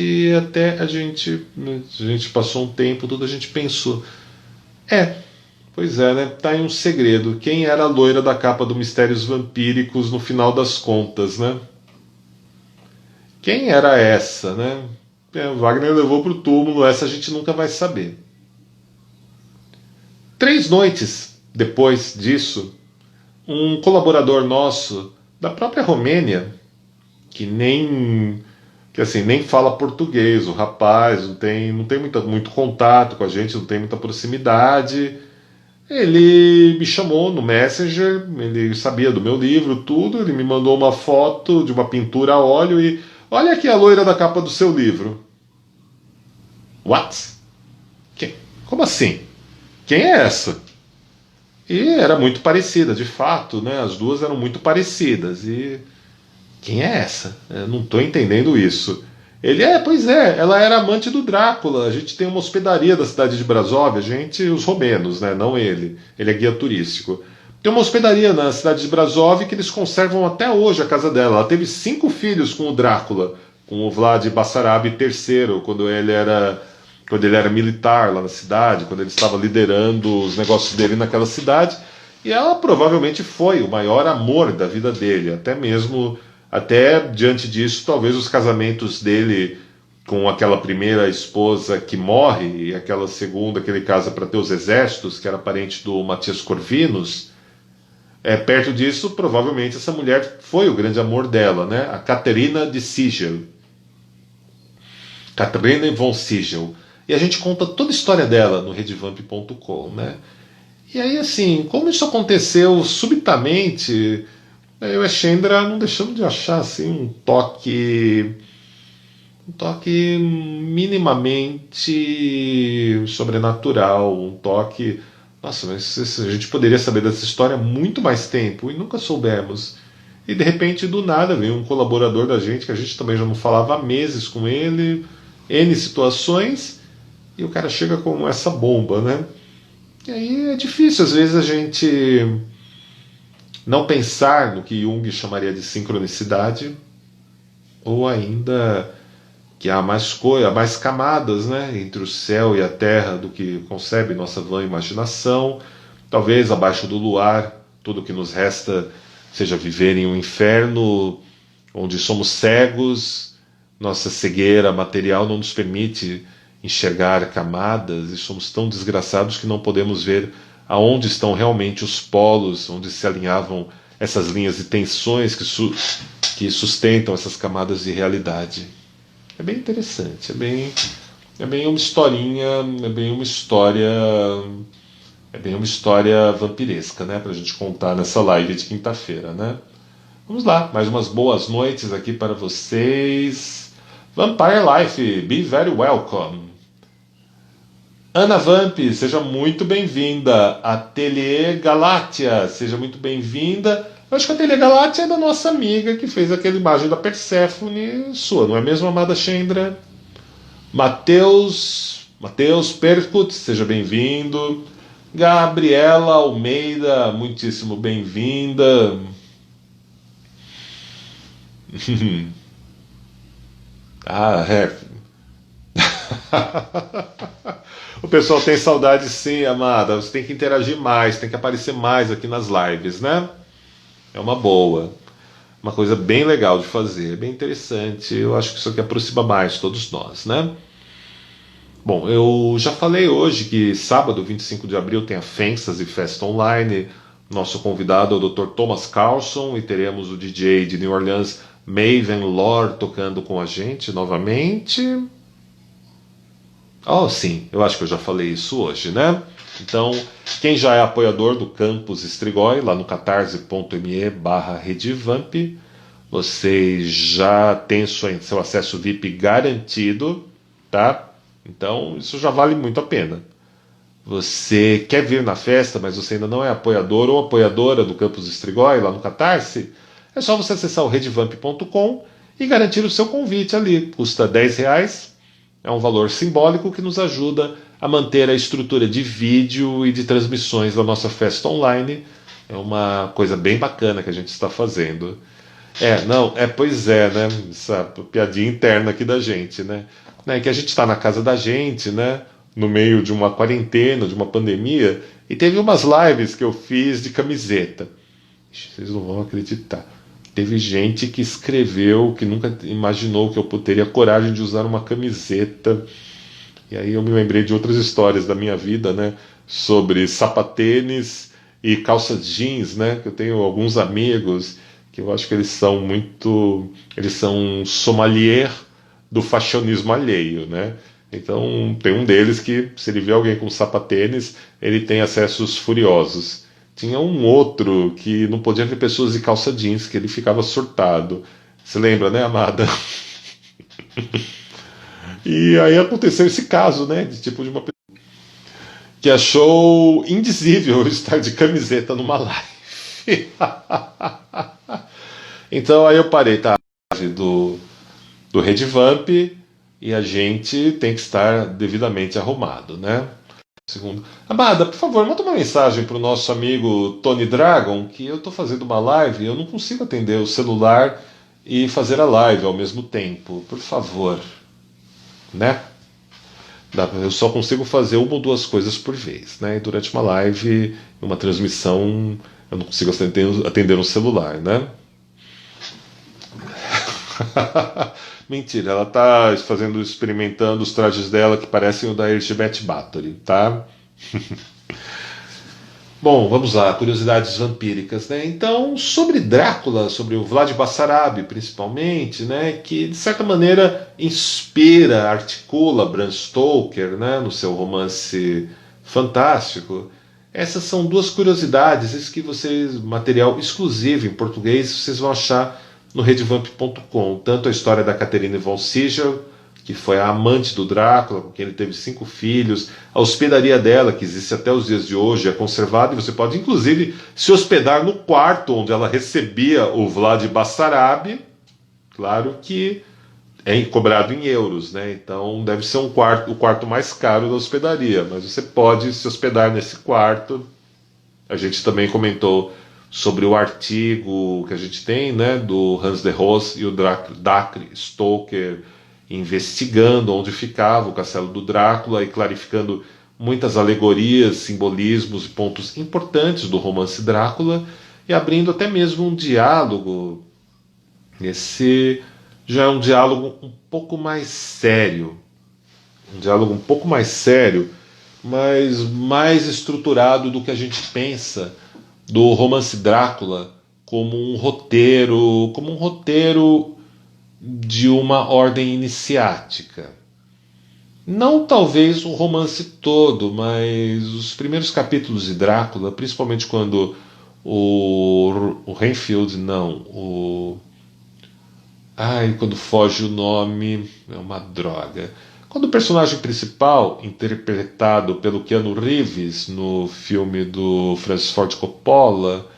passou um tempo, tudo a gente pensou. Pois é, né? Tá aí um segredo. Quem era a loira da capa do Mistérios Vampíricos no final das contas, né? Quem era essa, né? O Wagner levou pro túmulo, essa a gente nunca vai saber. 3 noites depois disso, um colaborador nosso da própria Romênia, que assim, nem fala português, o rapaz não tem muito contato com a gente, não tem muita proximidade. Ele me chamou no Messenger, ele sabia do meu livro, tudo, ele me mandou uma foto de uma pintura a óleo e olha aqui a loira da capa do seu livro. What? Como assim? Quem é essa? E era muito parecida, de fato, né? As duas eram muito parecidas. E quem é essa? Eu não estou entendendo isso. Pois é, ela era amante do Drácula. A gente tem uma hospedaria da cidade de Brasóvia, os romenos, né? Não ele. Ele é guia turístico. Tem uma hospedaria na cidade de Brasóvia que eles conservam até hoje a casa dela. Ela teve 5 filhos com o Drácula, com o Vlad Bassarab III, quando ele era militar lá na cidade, quando ele estava liderando os negócios dele naquela cidade. E ela provavelmente foi o maior amor da vida dele, até diante disso, talvez os casamentos dele com aquela primeira esposa que morre e aquela segunda que ele casa para ter os exércitos, que era parente do Matias Corvinus, perto disso, provavelmente essa mulher foi o grande amor dela, né? A Caterina de Sigel. Caterina von Sigel. E a gente conta toda a história dela no redvamp.com, né? E aí, assim, como isso aconteceu subitamente, eu e a Chandra não deixamos de achar, assim, um toque minimamente sobrenatural, um toque... Nossa, mas a gente poderia saber dessa história há muito mais tempo e nunca soubemos. E de repente, do nada, veio um colaborador da gente, que a gente também já não falava há meses com ele, N situações... E o cara chega com essa bomba, né? E aí é difícil, às vezes, a gente não pensar no que Jung chamaria de sincronicidade, ou ainda que há mais camadas, né, entre o céu e a terra do que concebe nossa vã imaginação. Talvez abaixo do luar, tudo o que nos resta seja viver em um inferno onde somos cegos, nossa cegueira material não nos permite enxergar camadas e somos tão desgraçados que não podemos ver aonde estão realmente os polos, onde se alinhavam essas linhas de tensões que sustentam essas camadas de realidade. É bem interessante, é bem uma historinha, é bem uma história É bem uma história vampiresca, né? Pra gente contar nessa live de quinta-feira, né? Vamos lá, mais umas boas noites aqui para vocês. Vampire Life, be very welcome. Ana Vamp, seja muito bem-vinda. Ateliê Galátia, seja muito bem-vinda. Eu acho que a Ateliê Galátia é da nossa amiga que fez aquela imagem da Perséfone sua, não é mesmo, amada Chendra? Matheus Percut, seja bem-vindo. Gabriela Almeida, muitíssimo bem-vinda. Ah, é. O pessoal tem saudade sim, amada. Você tem que interagir mais, tem que aparecer mais aqui nas lives, né? É uma boa. Uma coisa bem legal de fazer, bem interessante. Eu acho que isso aqui aproxima mais todos nós, né? Bom, eu já falei hoje que sábado, 25 de abril, tem a Fantasy Festa Online. Nosso convidado é o Dr. Thomas Carlson e teremos o DJ de New Orleans, Maven Lore, tocando com a gente novamente. Oh, sim, eu acho que eu já falei isso hoje, né? Então, quem já é apoiador do Campus Strigoi, lá no catarse.me/redevamp, você já tem seu acesso VIP garantido, tá? Então, isso já vale muito a pena. Você quer vir na festa, mas você ainda não é apoiador ou apoiadora do Campus Strigoi, lá no Catarse, é só você acessar o redevamp.com e garantir o seu convite ali. Custa R$10. É um valor simbólico que nos ajuda a manter a estrutura de vídeo e de transmissões da nossa festa online. É uma coisa bem bacana que a gente está fazendo. Pois é, né? Essa piadinha interna aqui da gente, né? Que a gente está na casa da gente, né? No meio de uma quarentena, de uma pandemia, e teve umas lives que eu fiz de camiseta. Vocês não vão acreditar. Teve gente que escreveu que nunca imaginou que eu teria coragem de usar uma camiseta. E aí eu me lembrei de outras histórias da minha vida, né? Sobre sapatênis e calças jeans, né? Que eu tenho alguns amigos que eu acho que eles são um sommelier do fashionismo alheio, né? Então tem um deles que, se ele vê alguém com sapatênis, ele tem acessos furiosos. Tinha um outro que não podia ver pessoas de calça jeans, que ele ficava surtado. Você lembra, né, amada? E aí aconteceu esse caso, né, de uma pessoa que achou indizível estar de camiseta numa live. Então aí eu parei, tá? Do Redevamp, e a gente tem que estar devidamente arrumado, né? Segundo. Amada, por favor, manda uma mensagem para o nosso amigo Tony Dragon, que eu estou fazendo uma live e eu não consigo atender o celular e fazer a live ao mesmo tempo. Por favor. Né? Eu só consigo fazer uma ou duas coisas por vez, né? E durante uma live, uma transmissão, eu não consigo atender um celular, né? Mentira, ela está experimentando os trajes dela que parecem o da Elizabeth Bathory, tá? Bom, vamos lá, curiosidades vampíricas, né? Então, sobre Drácula, sobre o Vlad Bessarab, principalmente, né? Que de certa maneira inspira, articula Bram Stoker, né? No seu romance fantástico. Essas são duas curiosidades, material exclusivo em português, vocês vão achar no redevamp.com. Tanto a história da Catherine von Sigel, que foi a amante do Drácula, com quem ele teve 5 filhos. A hospedaria dela, que existe até os dias de hoje, é conservada, e você pode inclusive se hospedar no quarto onde ela recebia o Vlad Bessarab. Claro que é cobrado em euros, né? Então deve ser o quarto mais caro da hospedaria, mas você pode se hospedar nesse quarto. A gente também comentou sobre o artigo que a gente tem, né, do Hans de Roos e o Dacre Stoker, investigando onde ficava o castelo do Drácula e clarificando muitas alegorias, simbolismos e pontos importantes do romance Drácula, e abrindo até mesmo um diálogo. Esse já é um diálogo um pouco mais sério, mas mais estruturado do que a gente pensa do romance Drácula como um roteiro de uma ordem iniciática. Não talvez o romance todo, mas os primeiros capítulos de Drácula, principalmente quando o Renfield, não, ai, quando foge o nome, é uma droga. Quando o personagem principal, interpretado pelo Keanu Reeves no filme do Francis Ford Coppola,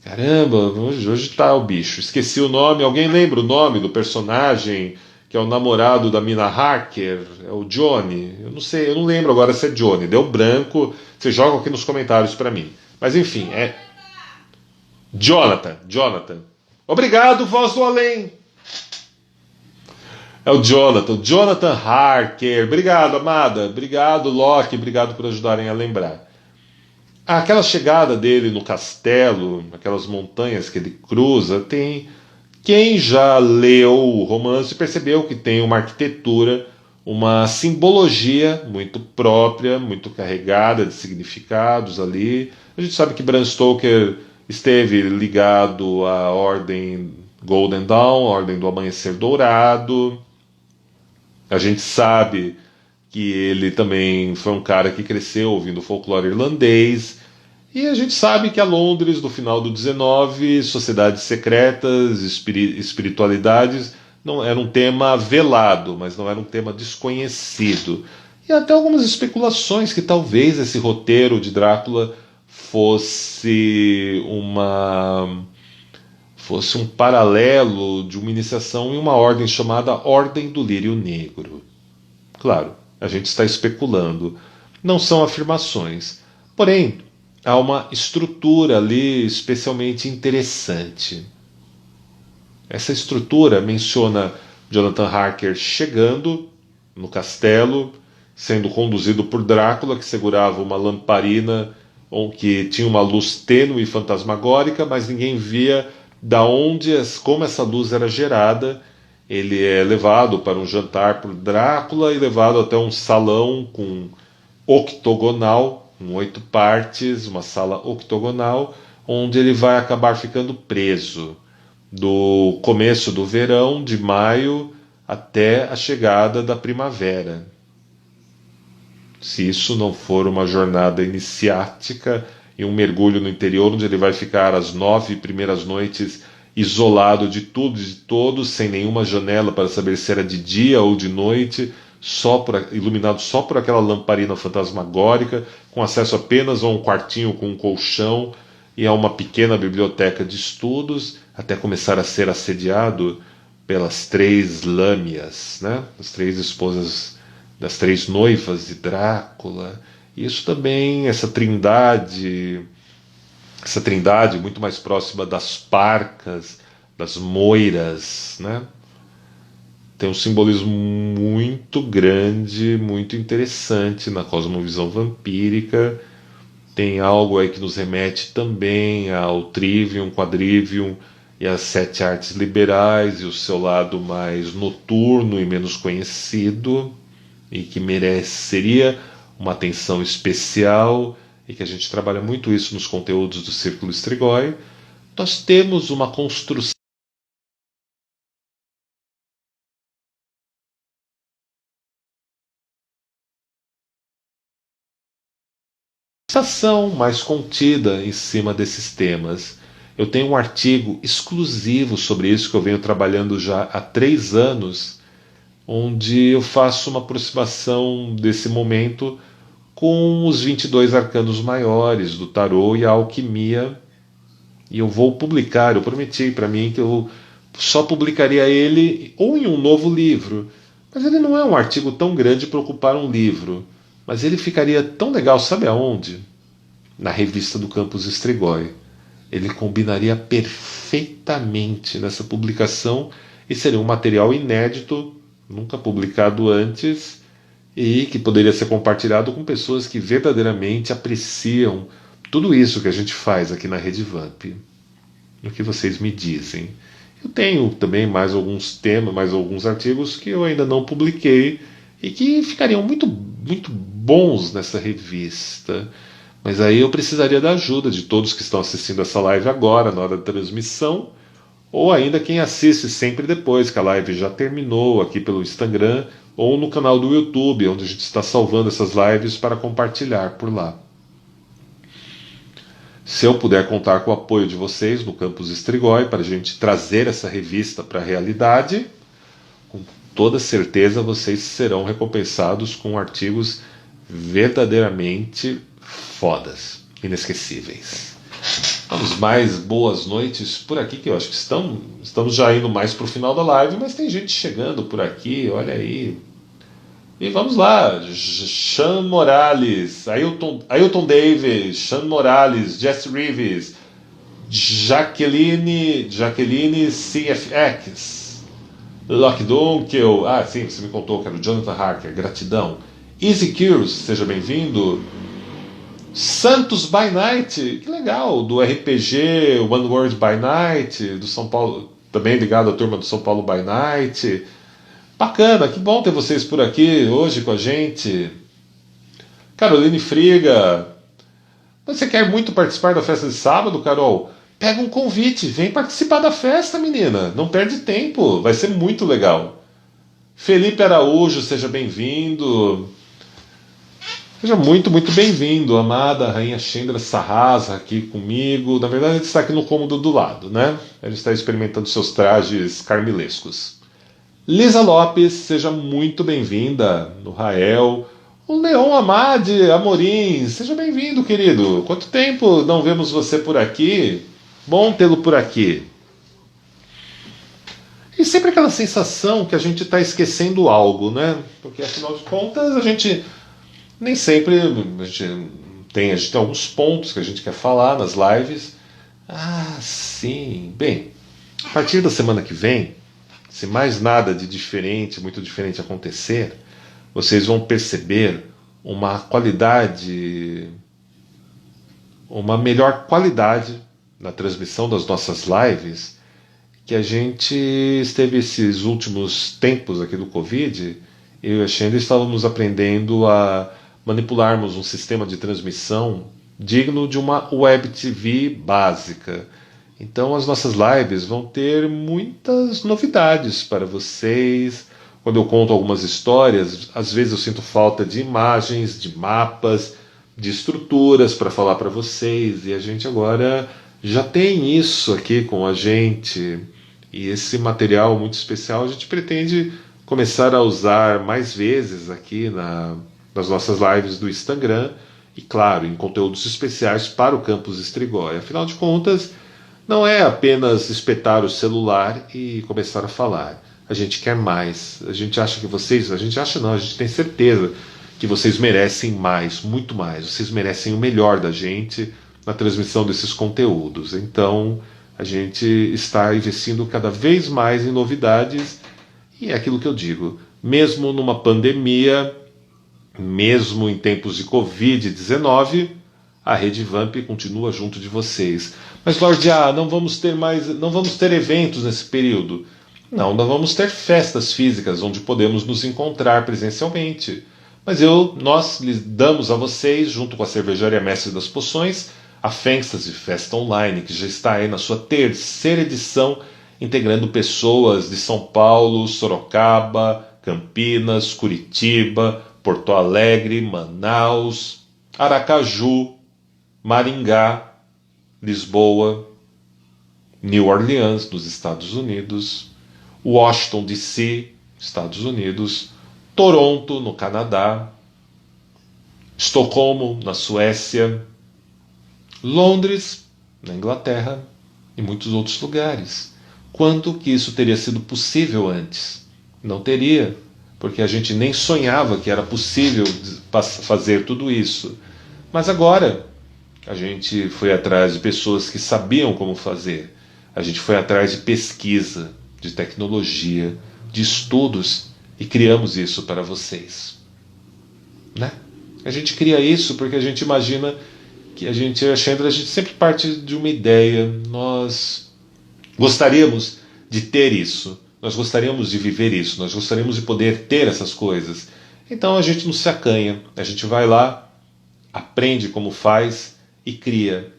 caramba, hoje tá o bicho. Esqueci o nome. Alguém lembra o nome do personagem que é o namorado da Mina Harker? É o Johnny? Eu não sei, eu não lembro agora se é Johnny. Deu branco. Vocês jogam aqui nos comentários para mim. Mas enfim, é Jonathan. Jonathan. Obrigado, voz do além. É o Jonathan. Jonathan Harker. Obrigado, amada. Obrigado, Loki. Obrigado por ajudarem a lembrar. Aquela chegada dele no castelo, aquelas montanhas que ele cruza, tem. Quem já leu o romance percebeu que tem uma arquitetura, uma simbologia muito própria, muito carregada de significados ali. A gente sabe que Bram Stoker esteve ligado à Ordem Golden Dawn, a Ordem do Amanhecer Dourado. A gente sabe que ele também foi um cara que cresceu ouvindo folclore irlandês. E a gente sabe que a Londres, do final do 19, sociedades secretas, espiritualidades, não era um tema velado, mas não era um tema desconhecido. E até algumas especulações que talvez esse roteiro de Drácula fosse um paralelo de uma iniciação em uma ordem chamada Ordem do Lírio Negro. Claro, a gente está especulando. Não são afirmações. Porém, há uma estrutura ali especialmente interessante. Essa estrutura menciona Jonathan Harker chegando no castelo, sendo conduzido por Drácula, que segurava uma lamparina que tinha uma luz tênue e fantasmagórica, mas ninguém via como essa luz era gerada. Ele é levado para um jantar por Drácula e levado até um salão octogonal, com 8 partes, uma sala octogonal, onde ele vai acabar ficando preso do começo do verão, de maio, até a chegada da primavera. Se isso não for uma jornada iniciática e um mergulho no interior, onde ele vai ficar as 9 primeiras noites isolado de tudo e de todos, sem nenhuma janela para saber se era de dia ou de noite, iluminado só por aquela lamparina fantasmagórica, com acesso apenas a um quartinho com um colchão e a uma pequena biblioteca de estudos, até começar a ser assediado pelas 3 lâmias, né? As 3 esposas das 3 noivas de Drácula. Isso também, essa trindade muito mais próxima das parcas, das moiras, né? Tem um simbolismo muito grande, muito interessante na cosmovisão vampírica. Tem algo aí que nos remete também ao Trivium, Quadrivium e às 7 artes liberais e o seu lado mais noturno e menos conhecido, e que mereceria uma atenção especial, e que a gente trabalha muito isso nos conteúdos do Círculo Strigoi. Nós temos uma construção mais contida em cima desses temas. Eu tenho um artigo exclusivo sobre isso que eu venho trabalhando já há 3 anos, onde eu faço uma aproximação desse momento com os 22 arcanos maiores do tarô e a alquimia. E eu vou publicar, eu prometi para mim que eu só publicaria ele ou em um novo livro. Mas ele não é um artigo tão grande para ocupar um livro. Mas ele ficaria tão legal, sabe aonde? Na revista do Campus Strigoi. Ele combinaria perfeitamente nessa publicação e seria um material inédito, nunca publicado antes, e que poderia ser compartilhado com pessoas que verdadeiramente apreciam tudo isso que a gente faz aqui na Rede Vamp. O que vocês me dizem? Eu tenho também mais alguns temas, mais alguns artigos que eu ainda não publiquei e que ficariam muito, muito bons nessa revista. Mas aí eu precisaria da ajuda de todos que estão assistindo essa live agora, na hora da transmissão, ou ainda quem assiste sempre depois que a live já terminou aqui pelo Instagram ou no canal do YouTube, onde a gente está salvando essas lives para compartilhar por lá. Se eu puder contar com o apoio de vocês no Campus Strigoi para a gente trazer essa revista para a realidade, com toda certeza vocês serão recompensados com artigos verdadeiramente fodas, inesquecíveis. Vamos mais boas noites por aqui, que eu acho que estamos já indo mais para o final da live, mas tem gente chegando por aqui, olha aí. E vamos lá, Sean Morales, Ailton Davis, Sean Morales, Jess Reeves, Jaqueline CFX, Locke Dunkel, sim, você me contou que era o Jonathan Harker, gratidão. Easy Kills, seja bem-vindo. Santos by Night, que legal, do RPG One World by Night, do São Paulo, também ligado à turma do São Paulo by Night. Bacana, que bom ter vocês por aqui hoje com a gente. Caroline Friga, você quer muito participar da festa de sábado, Carol? Pega um convite, vem participar da festa, menina, não perde tempo, vai ser muito legal. Felipe Araújo, seja bem-vindo. Seja muito, muito bem-vindo, amada Rainha Chendra Sarrasa aqui comigo. Na verdade, ele está aqui no cômodo do lado, né? Ele está experimentando seus trajes carmilescos. Lisa Lopes, seja muito bem-vinda. No Rael. O Leon Amade Amorim, seja bem-vindo, querido. Quanto tempo não vemos você por aqui? Bom tê-lo por aqui. E sempre aquela sensação que a gente está esquecendo algo, né? Porque, afinal de contas, a gente... Nem sempre a gente tem alguns pontos que a gente quer falar nas lives. Sim. Bem, a partir da semana que vem, se mais nada de diferente, muito diferente acontecer, vocês vão perceber uma qualidade, uma melhor qualidade na transmissão das nossas lives, que a gente esteve esses últimos tempos aqui do Covid, eu e a Xandra estávamos aprendendo a manipularmos um sistema de transmissão digno de uma web TV básica. Então as nossas lives vão ter muitas novidades para vocês. Quando eu conto algumas histórias, às vezes eu sinto falta de imagens, de mapas, de estruturas para falar para vocês, e a gente agora já tem isso aqui com a gente, e esse material muito especial a gente pretende começar a usar mais vezes aqui nas nossas lives do Instagram, e claro, em conteúdos especiais para o Campus Strigoi. Afinal de contas, não é apenas espetar o celular e começar a falar. A gente quer mais. A gente acha que vocês... A gente acha não, a gente tem certeza que vocês merecem mais, muito mais. Vocês merecem o melhor da gente na transmissão desses conteúdos. Então, a gente está investindo cada vez mais em novidades, e é aquilo que eu digo. Mesmo numa pandemia, mesmo em tempos de Covid-19, a Rede Vamp continua junto de vocês. Mas, Lorde não vamos ter eventos nesse período. Não, nós vamos ter festas físicas onde podemos nos encontrar presencialmente. Mas nós lhes damos a vocês, junto com a Cervejaria Mestre das Poções, a Fantasy Festa Online, que já está aí na sua terceira edição, integrando pessoas de São Paulo, Sorocaba, Campinas, Curitiba, Porto Alegre, Manaus, Aracaju, Maringá, Lisboa, New Orleans, nos Estados Unidos, Washington, D.C., Estados Unidos, Toronto, no Canadá, Estocolmo, na Suécia, Londres, na Inglaterra e muitos outros lugares. Quando que isso teria sido possível antes? Não teria, porque a gente nem sonhava que era possível fazer tudo isso. Mas agora, a gente foi atrás de pessoas que sabiam como fazer. A gente foi atrás de pesquisa, de tecnologia, de estudos, e criamos isso para vocês. Né? A gente cria isso porque a gente imagina que a gente sempre parte de uma ideia. Nós gostaríamos de ter isso. Nós gostaríamos de viver isso, nós gostaríamos de poder ter essas coisas. Então a gente não se acanha, a gente vai lá, aprende como faz e cria.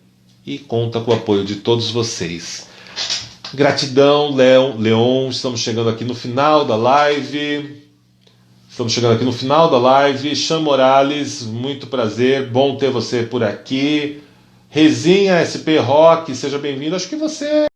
E conta com o apoio de todos vocês. Gratidão, Leon, estamos chegando aqui no final da live. Estamos chegando aqui no final da live. Sean Morales, muito prazer, bom ter você por aqui. Rezinha SP Rock, seja bem-vindo. Acho que você